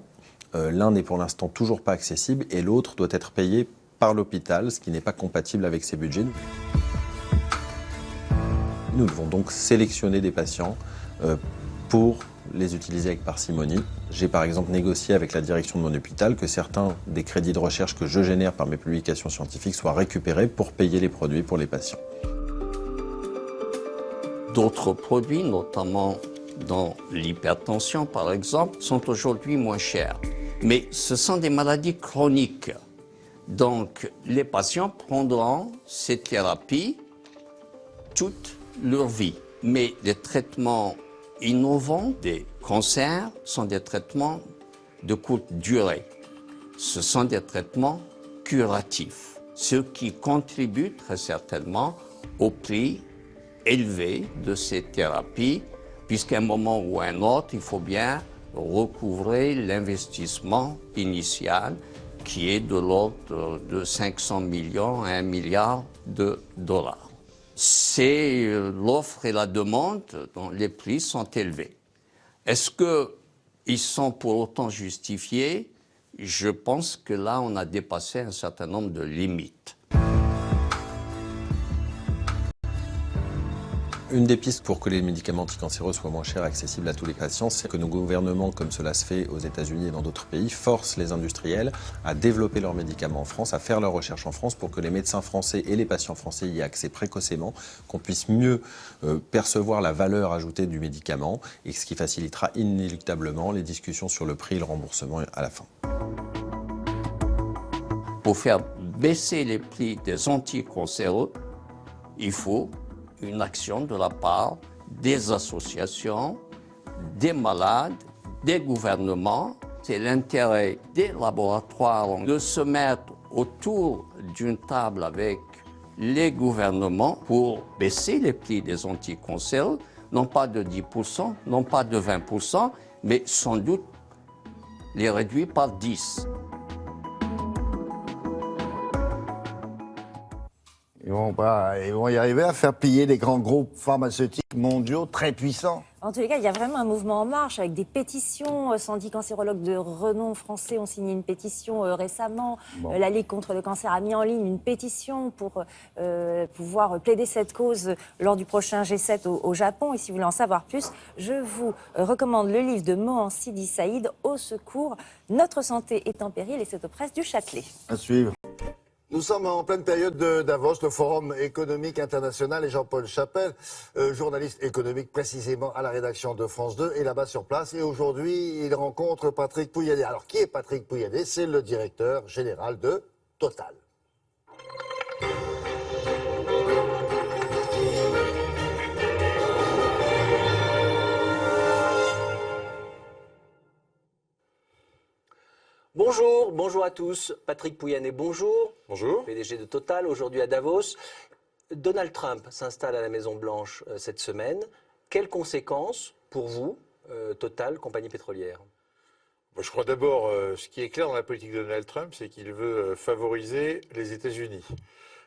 L'un n'est pour l'instant toujours pas accessible et l'autre doit être payé par l'hôpital, ce qui n'est pas compatible avec ses budgets. Nous devons donc sélectionner des patients pour les utiliser avec parcimonie. J'ai par exemple négocié avec la direction de mon hôpital que certains des crédits de recherche que je génère par mes publications scientifiques soient récupérés pour payer les produits pour les patients. D'autres produits, notamment dans l'hypertension par exemple, sont aujourd'hui moins chers. Mais ce sont des maladies chroniques. Donc les patients prendront ces thérapies toute leur vie. Mais les traitements innovants des cancers sont des traitements de courte durée. Ce sont des traitements curatifs, ce qui contribue très certainement au prix élevé de ces thérapies, puisqu'à un moment ou à un autre, il faut bien recouvrer l'investissement initial qui est de l'ordre de 500 millions à 1 milliard de dollars. C'est l'offre et la demande dont les prix sont élevés. Est-ce qu'ils sont pour autant justifiés? Je pense que là, on a dépassé un certain nombre de limites. Une des pistes pour que les médicaments anticancéreux soient moins chers et accessibles à tous les patients, c'est que nos gouvernements, comme cela se fait aux États-Unis et dans d'autres pays, forcent les industriels à développer leurs médicaments en France, à faire leurs recherches en France pour que les médecins français et les patients français y aient accès précocement, qu'on puisse mieux percevoir la valeur ajoutée du médicament et ce qui facilitera inéluctablement les discussions sur le prix et le remboursement à la fin. Pour faire baisser les prix des anticancéreux, il faut une action de la part des associations, des malades, des gouvernements. C'est l'intérêt des laboratoires de se mettre autour d'une table avec les gouvernements pour baisser les prix des anticancéreux, non pas de 10%, non pas de 20%, mais sans doute les réduire par 10%. Ils vont y arriver à faire piller les grands groupes pharmaceutiques mondiaux très puissants. En tous les cas, il y a vraiment un mouvement en marche avec des pétitions. 110 cancérologues de renom français ont signé une pétition récemment. Bon. La Ligue contre le cancer a mis en ligne une pétition pour pouvoir plaider cette cause lors du prochain G7 au Japon. Et si vous voulez en savoir plus, je vous recommande le livre de Mohan Sidi Saïd, Au secours, notre santé est en péril, et c'est aux presses du Châtelet. À suivre. Nous sommes en pleine période de Davos, le Forum économique international, et Jean-Paul Chapelle, journaliste économique précisément à la rédaction de France 2, est là-bas sur place. Et aujourd'hui, il rencontre Patrick Pouyanné. Alors, qui est Patrick Pouyanné? C'est le directeur général de Total. Bonjour, bonjour à tous. Patrick Pouyanné, bonjour. Bonjour. PDG de Total, aujourd'hui à Davos. Donald Trump s'installe à la Maison-Blanche cette semaine. Quelles conséquences pour vous, Total, compagnie pétrolière? Je crois d'abord, ce qui est clair dans la politique de Donald Trump, c'est qu'il veut favoriser les États-Unis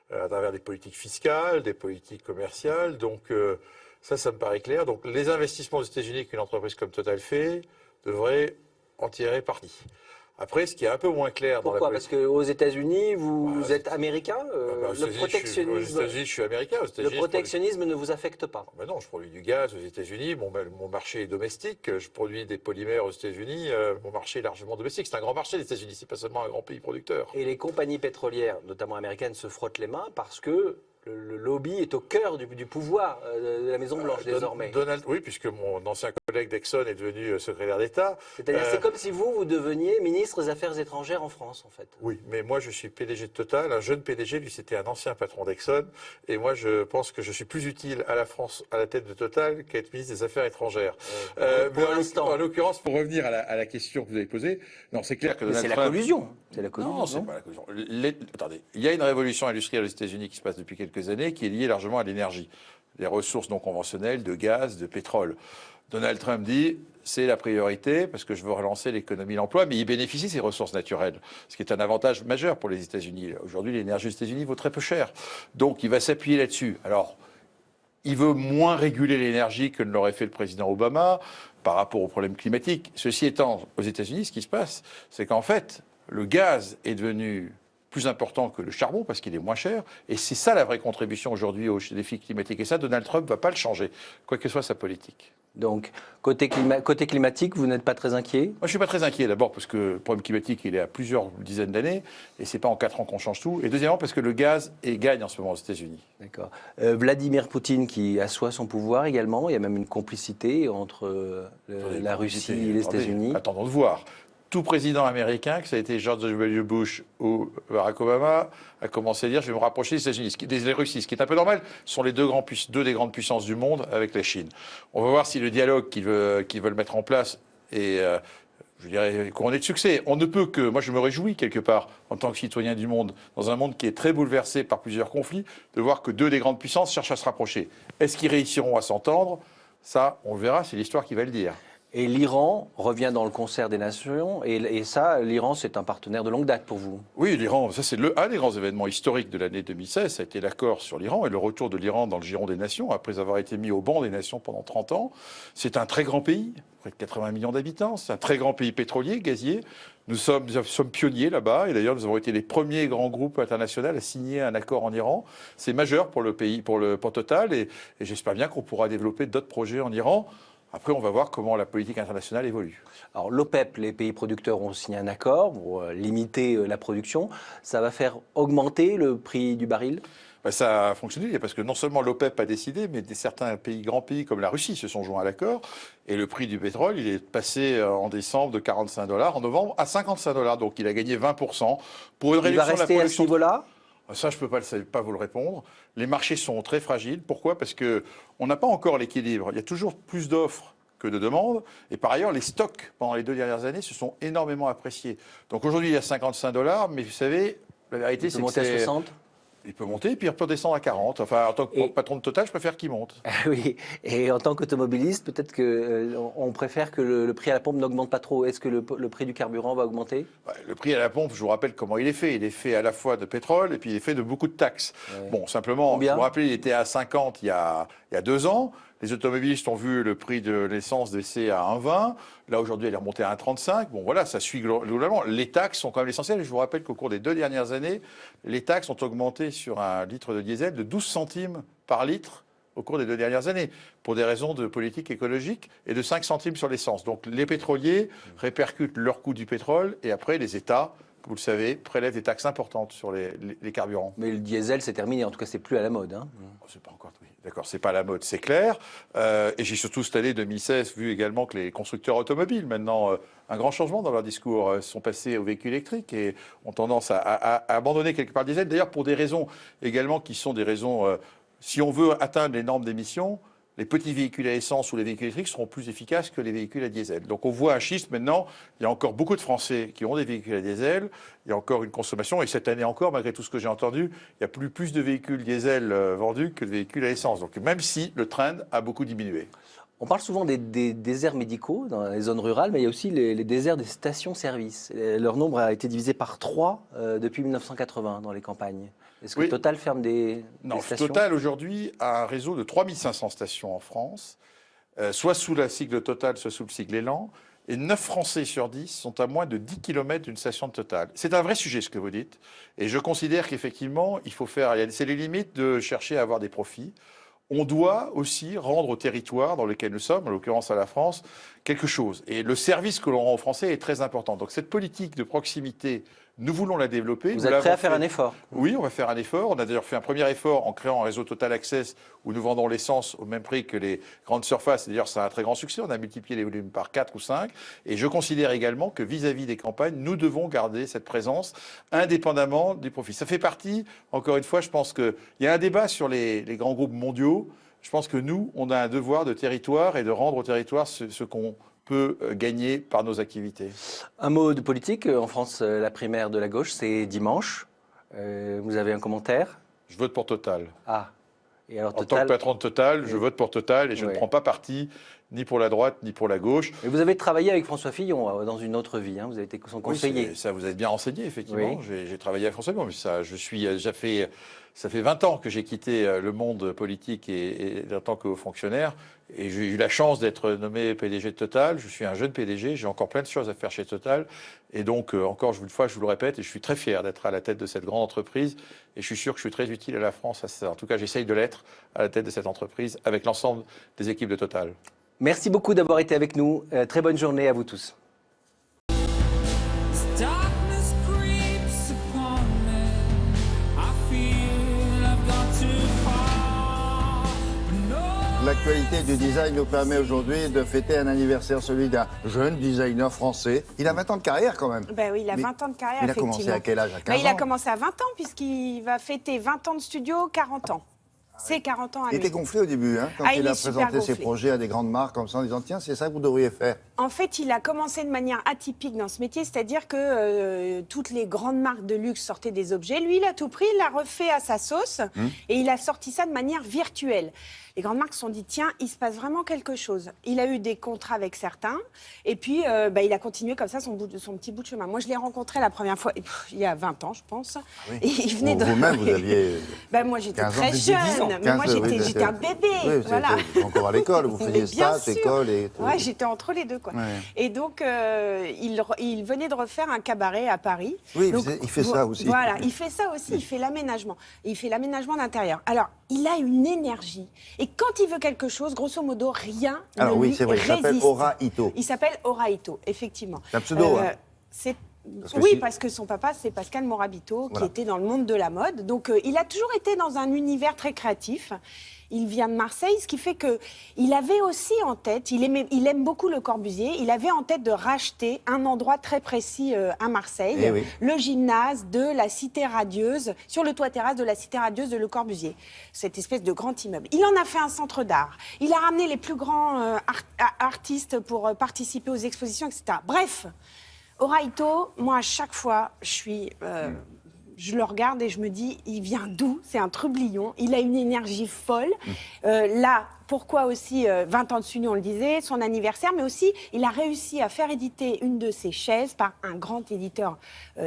à travers des politiques fiscales, des politiques commerciales. Donc ça me paraît clair. Donc les investissements aux États-Unis qu'une entreprise comme Total fait devraient en tirer parti. Après, ce qui est un peu moins clair dans la politique... Pourquoi? Parce qu'aux États-Unis, vous êtes américain. Le protectionnisme. Aux États-unis, je suis américain. Le protectionnisme ne vous affecte pas? Non, je produis du gaz aux États-Unis. Mon marché est domestique. Je produis des polymères aux États-Unis. Mon marché est largement domestique. C'est un grand marché, les États-Unis. C'est pas seulement un grand pays producteur. Et les compagnies pétrolières, notamment américaines, se frottent les mains parce que le lobby est au cœur du pouvoir de la Maison-Blanche désormais. Oui, puisque mon ancien collègue d'Exxon est devenu secrétaire d'État. C'est-à-dire c'est comme si vous deveniez ministre des Affaires étrangères en France, en fait. Oui, mais moi je suis PDG de Total, un jeune PDG, lui c'était un ancien patron d'Exxon, et moi je pense que je suis plus utile à la France à la tête de Total qu'être ministre des Affaires étrangères. En l'occurrence, pour revenir à la question que vous avez posée, non, c'est clair que Donald Trump... C'est la collusion. C'est la collusion. Non, c'est pas la collusion. Attendez, il y a une révolution industrielle aux États-Unis qui se passe depuis quelques années, qui est liée largement à l'énergie, les ressources non conventionnelles de gaz, de pétrole. Donald Trump dit, c'est la priorité parce que je veux relancer l'économie et l'emploi, mais il bénéficie de ces ressources naturelles, ce qui est un avantage majeur pour les États-Unis. Aujourd'hui, l'énergie aux États-Unis vaut très peu cher. Donc, il va s'appuyer là-dessus. Alors, il veut moins réguler l'énergie que ne l'aurait fait le président Obama par rapport aux problèmes climatiques. Ceci étant, aux États-Unis, ce qui se passe, c'est qu'en fait, le gaz est devenu plus important que le charbon parce qu'il est moins cher. Et c'est ça la vraie contribution aujourd'hui aux défis climatiques. Et ça, Donald Trump ne va pas le changer, quoi que soit sa politique. Donc, côté climatique, vous n'êtes pas très inquiet? Moi, je ne suis pas très inquiet, d'abord parce que le problème climatique, il est à plusieurs dizaines d'années, et ce n'est pas en 4 ans qu'on change tout. Et deuxièmement, parce que le gaz gagne en ce moment aux États-Unis. D'accord. Vladimir Poutine qui assoit son pouvoir également, il y a même une complicité entre la Russie et les États-Unis. Attendons de voir. Tout président américain, que ça a été George W. Bush ou Barack Obama, a commencé à dire « je vais me rapprocher des États-Unis », des Russie, ce qui est un peu normal. Ce sont les deux des grandes puissances du monde avec la Chine. On va voir si le dialogue qu'ils veulent mettre en place est, je dirais, couronné de succès. On ne peut que, moi je me réjouis quelque part, en tant que citoyen du monde, dans un monde qui est très bouleversé par plusieurs conflits, de voir que deux des grandes puissances cherchent à se rapprocher. Est-ce qu'ils réussiront à s'entendre? Ça, on le verra, c'est l'histoire qui va le dire. Et l'Iran revient dans le concert des nations, et ça, l'Iran, c'est un partenaire de longue date pour vous. Oui, l'Iran, ça c'est un des grands événements historiques de l'année 2016, ça a été l'accord sur l'Iran et le retour de l'Iran dans le giron des nations, après avoir été mis au banc des nations pendant 30 ans. C'est un très grand pays, près de 80 millions d'habitants, c'est un très grand pays pétrolier, gazier. Nous sommes pionniers là-bas, et d'ailleurs nous avons été les premiers grands groupes internationaux à signer un accord en Iran. C'est majeur pour le pays, pour Total, et j'espère bien qu'on pourra développer d'autres projets en Iran. Après, on va voir comment la politique internationale évolue. Alors l'OPEP, les pays producteurs ont signé un accord pour limiter la production. Ça va faire augmenter le prix du baril ? Ça a fonctionné parce que non seulement l'OPEP a décidé, mais certains grands pays comme la Russie se sont joints à l'accord. Et le prix du pétrole, il est passé en décembre de 45 $, en novembre à 55 $. Donc il a gagné 20% pour une réduction de la production. Il va rester à ce niveau-là ? Ça, je ne peux pas vous le répondre. Les marchés sont très fragiles. Pourquoi ? Parce qu'on n'a pas encore l'équilibre. Il y a toujours plus d'offres que de demandes. Et par ailleurs, les stocks, pendant les 2 dernières années, se sont énormément appréciés. Donc aujourd'hui, il y a 55 $, mais vous savez, la vérité, c'est que c'est... Il peut monter à 60 ? Il peut monter, puis il peut descendre à 40. Enfin, en tant que patron de Total, je préfère qu'il monte. Oui, et en tant qu'automobiliste, peut-être qu'on préfère que le prix à la pompe n'augmente pas trop. Est-ce que le prix du carburant va augmenter ? Le prix à la pompe, je vous rappelle comment il est fait. Il est fait à la fois de pétrole et puis il est fait de beaucoup de taxes. Ouais. Bon, simplement, vous vous rappelez, il était à 50 il y a 2 ans. Les automobilistes ont vu le prix de l'essence baisser à 1,20. Là, aujourd'hui, elle est remontée à 1,35. Bon, voilà, ça suit globalement. Les taxes sont quand même essentielles. Et je vous rappelle qu'au cours des 2 dernières années, les taxes ont augmenté sur un litre de diesel de 12 centimes par litre au cours des 2 dernières années, pour des raisons de politique écologique, et de 5 centimes sur l'essence. Donc, les pétroliers répercutent leur coût du pétrole, et après, les États, vous le savez, prélèvent des taxes importantes sur les carburants. Mais le diesel, c'est terminé. En tout cas, c'est plus à la mode. Hein. C'est pas encore... Oui. D'accord, c'est pas à la mode, c'est clair. Et j'ai surtout cette année 2016 vu également que les constructeurs automobiles, maintenant, un grand changement dans leur discours, sont passés aux véhicules électriques et ont tendance à abandonner quelque part le diesel. D'ailleurs, pour des raisons également qui sont des raisons... si on veut atteindre les normes d'émissions, les petits véhicules à essence ou les véhicules électriques seront plus efficaces que les véhicules à diesel. Donc on voit un schisme maintenant, il y a encore beaucoup de Français qui ont des véhicules à diesel, il y a encore une consommation, et cette année encore, malgré tout ce que j'ai entendu, il y a plus de véhicules diesel vendus que de véhicules à essence. Donc même si le trend a beaucoup diminué. On parle souvent des déserts médicaux dans les zones rurales, mais il y a aussi les déserts des stations-service. Leur nombre a été divisé par 3 depuis 1980 dans les campagnes. Est-ce que Total ferme des stations ? Total aujourd'hui a un réseau de 3500 stations en France, soit sous la sigle Total, soit sous le sigle Élan. Et 9 Français sur 10 sont à moins de 10 km d'une station de Total. C'est un vrai sujet ce que vous dites. Et je considère qu'effectivement, il faut faire... C'est les limites de chercher à avoir des profits. On doit aussi rendre au territoire dans lequel nous sommes, en l'occurrence à la France, quelque chose. Et le service que l'on rend aux Français est très important. Donc cette politique de proximité, nous voulons la développer. Vous êtes prêt à faire un effort ? Oui, on va faire un effort. On a d'ailleurs fait un premier effort en créant un réseau Total Access où nous vendons l'essence au même prix que les grandes surfaces. D'ailleurs, c'est un très grand succès. On a multiplié les volumes par 4 ou 5. Et je considère également que vis-à-vis des campagnes, nous devons garder cette présence indépendamment du profit. Ça fait partie, encore une fois, je pense qu'il y a un débat sur les grands groupes mondiaux. Je pense que nous, on a un devoir de territoire et de rendre au territoire ce qu'on peut gagner par nos activités. Un mot de politique. En France, la primaire de la gauche, c'est dimanche. Vous avez un commentaire ? Je vote pour Total. Ah. Et alors, en tant que patron de Total, je vote pour Total et je ne prends pas parti ni pour la droite ni pour la gauche. Mais vous avez travaillé avec François Fillon dans une autre vie. Hein. Vous avez été son conseiller. Oui, ça vous êtes bien renseigné, effectivement. Oui. J'ai travaillé avec François Fillon, mais ça fait 20 ans que j'ai quitté le monde politique et en tant que haut fonctionnaire. Et j'ai eu la chance d'être nommé PDG de Total. Je suis un jeune PDG, j'ai encore plein de choses à faire chez Total. Et donc, encore une fois, je vous le répète, et je suis très fier d'être à la tête de cette grande entreprise. Et je suis sûr que je suis très utile à la France. En tout cas, j'essaye de l'être à la tête de cette entreprise avec l'ensemble des équipes de Total. Merci beaucoup d'avoir été avec nous. Très bonne journée à vous tous. L'actualité du design nous permet aujourd'hui de fêter un anniversaire, celui d'un jeune designer français. Il a 20 ans de carrière quand même. Ben oui, il a 20 ans de carrière, il effectivement. Il a commencé à quel âge? À 15 ans? Il a commencé à 20 ans, puisqu'il va fêter 20 ans de studio, 40 ans. ses 40 ans à Il lui. était gonflé au début, hein, quand il a présenté ses projets à des grandes marques comme ça, en disant tiens, c'est ça que vous devriez faire. En fait, il a commencé de manière atypique dans ce métier, c'est-à-dire que toutes les grandes marques de luxe sortaient des objets. Lui, il a tout pris, il l'a refait à sa sauce et il a sorti ça de manière virtuelle. Les grandes marques se sont dit, tiens, il se passe vraiment quelque chose. Il a eu des contrats avec certains et puis il a continué comme ça son petit bout de chemin. Moi, je l'ai rencontré la première fois il y a 20 ans, je pense. Oui. Et il venait de... Vous-même, vous aviez... moi, j'étais 15 ans, très jeune, mais moi, j'étais un bébé. Oui, voilà. encore à l'école, vous faisiez stage, école et tout. Ouais, j'étais entre les deux, quoi. Ouais. Et donc, il venait de refaire un cabaret à Paris. Oui, donc, il fait ça aussi. Voilà, il fait ça aussi, il fait l'aménagement. Il fait l'aménagement d'intérieur. Alors, il a une énergie. Et quand il veut quelque chose, grosso modo, rien Alors ne oui, lui c'est vrai, il s'appelle résiste. Ora Ito. Il s'appelle Ora Ito, effectivement. C'est un pseudo, hein. Parce que son papa, c'est Pascal Morabito, Voilà. qui était dans le monde de la mode. Donc, il a toujours été dans un univers très créatif. Il vient de Marseille, ce qui fait qu'il avait aussi en tête, il aime beaucoup Le Corbusier, il avait en tête de racheter un endroit très précis à Marseille, le gymnase de la Cité Radieuse, sur le toit terrasse de la Cité Radieuse de Le Corbusier, cette espèce de grand immeuble. Il en a fait un centre d'art, il a ramené les plus grands artistes pour participer aux expositions, etc. Bref, Ora Ito, moi à chaque fois, je le regarde et je me dis, il vient d'où? C'est un trublion, il a une énergie folle. Là, pourquoi aussi 20 ans de Suni, on le disait, son anniversaire, mais aussi il a réussi à faire éditer une de ses chaises par un grand éditeur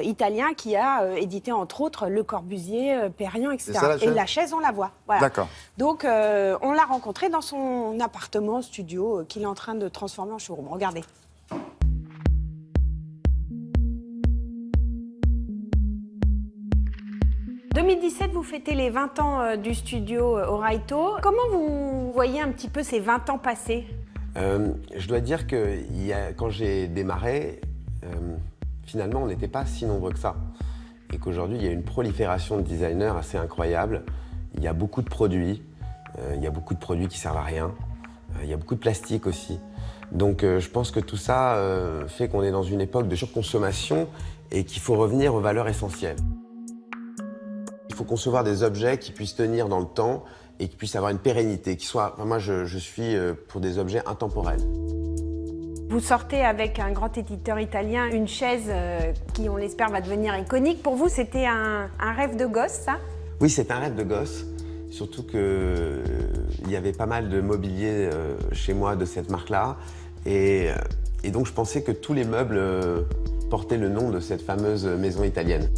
italien qui a édité entre autres Le Corbusier, Perriand, etc. C'est ça, la chaise? Et la chaise, on la voit. Voilà. D'accord. Donc on l'a rencontré dans son appartement, studio, qu'il est en train de transformer en showroom. Regardez. En 2017, vous fêtez les 20 ans du studio Ora Ito. Comment vous voyez un petit peu ces 20 ans passés? Je dois dire que quand j'ai démarré, finalement, on n'était pas si nombreux que ça. Et qu'aujourd'hui, il y a une prolifération de designers assez incroyable. Il y a beaucoup de produits. Il y a beaucoup de produits qui servent à rien. Il y a beaucoup de plastique aussi. Donc je pense que tout ça fait qu'on est dans une époque de surconsommation et qu'il faut revenir aux valeurs essentielles. Il faut concevoir des objets qui puissent tenir dans le temps et qui puissent avoir une pérennité, qui soient... Moi, je suis pour des objets intemporels. Vous sortez avec un grand éditeur italien une chaise qui, on l'espère, va devenir iconique. Pour vous, c'était un rêve de gosse, ça? Oui, c'est un rêve de gosse. Surtout qu'il y avait pas mal de mobilier chez moi de cette marque-là. Et donc, je pensais que tous les meubles portaient le nom de cette fameuse maison italienne.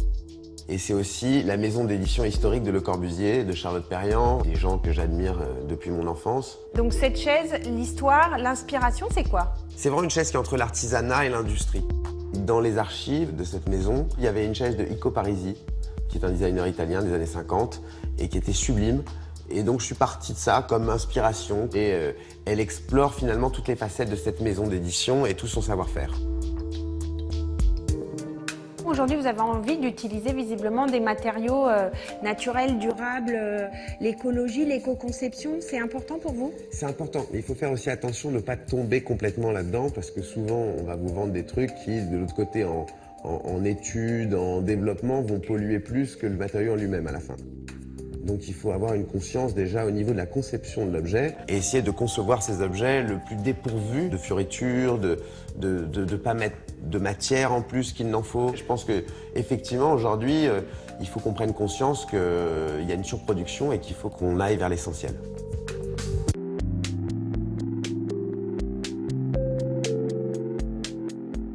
Et c'est aussi la maison d'édition historique de Le Corbusier, de Charlotte Perriand, des gens que j'admire depuis mon enfance. Donc cette chaise, l'histoire, l'inspiration, c'est quoi? C'est vraiment une chaise qui est entre l'artisanat et l'industrie. Dans les archives de cette maison, il y avait une chaise de Ico Parisi, qui est un designer italien des années 50, et qui était sublime. Et donc je suis parti de ça comme inspiration. Et elle explore finalement toutes les facettes de cette maison d'édition et tout son savoir-faire. Aujourd'hui, vous avez envie d'utiliser visiblement des matériaux naturels, durables, l'écologie, l'éco-conception, c'est important pour vous? C'est important, mais il faut faire aussi attention de ne pas tomber complètement là-dedans parce que souvent, on va vous vendre des trucs qui, de l'autre côté, en études, en développement, vont polluer plus que le matériau en lui-même à la fin. Donc il faut avoir une conscience déjà au niveau de la conception de l'objet et essayer de concevoir ces objets le plus dépourvus de fioritures, de pas mettre de matière en plus qu'il n'en faut. Je pense qu'effectivement aujourd'hui, il faut qu'on prenne conscience qu'il y a une surproduction et qu'il faut qu'on aille vers l'essentiel.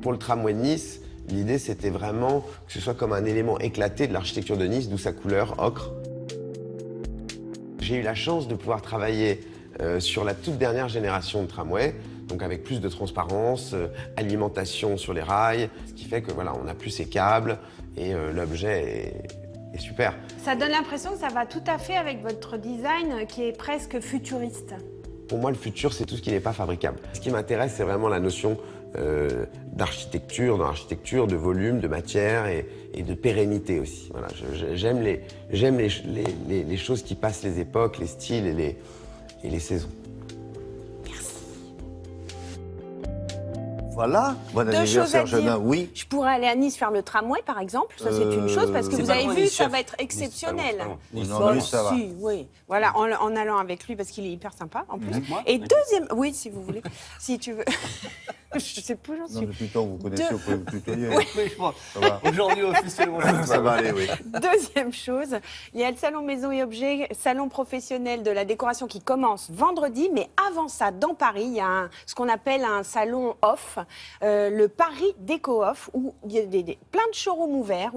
Pour le tramway de Nice, l'idée c'était vraiment que ce soit comme un élément éclaté de l'architecture de Nice, d'où sa couleur ocre. J'ai eu la chance de pouvoir travailler sur la toute dernière génération de tramway, donc avec plus de transparence, alimentation sur les rails, ce qui fait que voilà, on n'a plus ces câbles et l'objet est super. Ça donne l'impression que ça va tout à fait avec votre design qui est presque futuriste. Pour moi, le futur, c'est tout ce qui n'est pas fabricable. Ce qui m'intéresse, c'est vraiment la notion d'architecture, dans l'architecture, de volume, de matière et de pérennité aussi. Voilà, j'aime les choses qui passent les époques, les styles et les saisons. Il faut Voilà, bon Deux choses anniversaire à jeune dire. homme, oui. Je pourrais aller à Nice faire le tramway, par exemple. Ça, c'est une chose, parce que C'est vous pas avez loin, vu, Nice, ça chef. va être exceptionnel. Nice, non, Nice, ça va. Si, oui. Voilà, en allant avec lui, parce qu'il est hyper sympa, en plus. Moi Et deuxième... Oui, si vous voulez. Si tu veux. Je sais pas, j'en Non, suis. depuis le temps, vous connaissez, vous pouvez vous tutoyer. Oui, je crois. Ça va. Aujourd'hui, officiellement. Ça va aller, oui. Deuxième chose, il y a le salon Maison et Objets, salon professionnel de la décoration qui commence vendredi, mais avant ça, dans Paris, il y a ce qu'on appelle un salon off, le Paris Déco Off, où il y a plein de showrooms ouverts.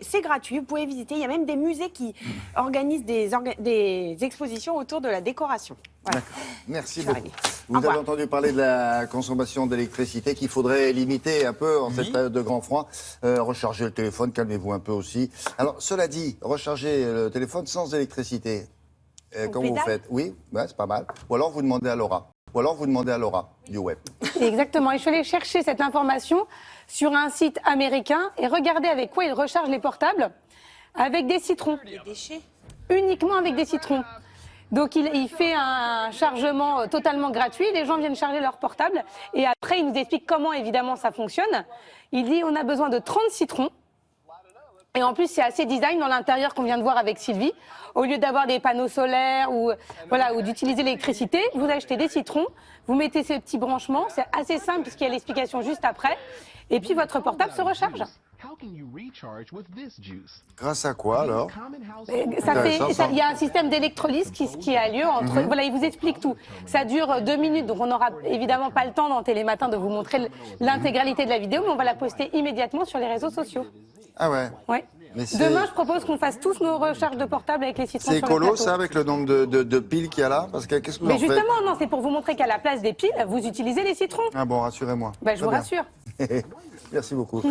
C'est gratuit, vous pouvez visiter. Il y a même des musées qui organisent des expositions autour de la décoration. Voilà. Merci Je suis beaucoup. arrivée. Vous Au avez revoir. entendu parler de la consommation d'électricité qu'il faudrait limiter un peu en cette période de grand froid. Recharger le téléphone, calmez-vous un peu aussi. Alors, cela dit, recharger le téléphone sans électricité, comment vous pédale faites? Oui, ouais, c'est pas mal. Ou alors vous demandez à Laura. Du web. Exactement. Et je suis allée chercher cette information sur un site américain et regarder avec quoi ils rechargent les portables. Avec des citrons. Les déchets. Uniquement avec des citrons. Donc il fait un chargement totalement gratuit, les gens viennent charger leur portable et après il nous explique comment évidemment ça fonctionne. Il dit on a besoin de 30 citrons et en plus c'est assez design dans l'intérieur qu'on vient de voir avec Sylvie. Au lieu d'avoir des panneaux solaires ou d'utiliser l'électricité, vous achetez des citrons, vous mettez ces petits branchements, c'est assez simple puisqu'il y a l'explication juste après et puis votre portable se recharge. Grâce à quoi alors? Il y a un système d'électrolyse qui a lieu entre. Voilà, il vous explique tout. Ça dure 2 minutes, donc on n'aura évidemment pas le temps dans Télématin de vous montrer l'intégralité de la vidéo, mais on va la poster immédiatement sur les réseaux sociaux. Ah ouais. Ouais. Mais Demain, je propose qu'on fasse tous nos recharges de portable avec les citrons c'est sur le écolo, plateau. ça, avec le nombre de piles qu'il y a là? Parce que qu'est-ce que vous Mais en faites? justement, non, c'est pour vous montrer qu'à la place des piles, vous utilisez les citrons. Ah bon, rassurez-moi. Ben, je Très vous bien. rassure. Merci beaucoup.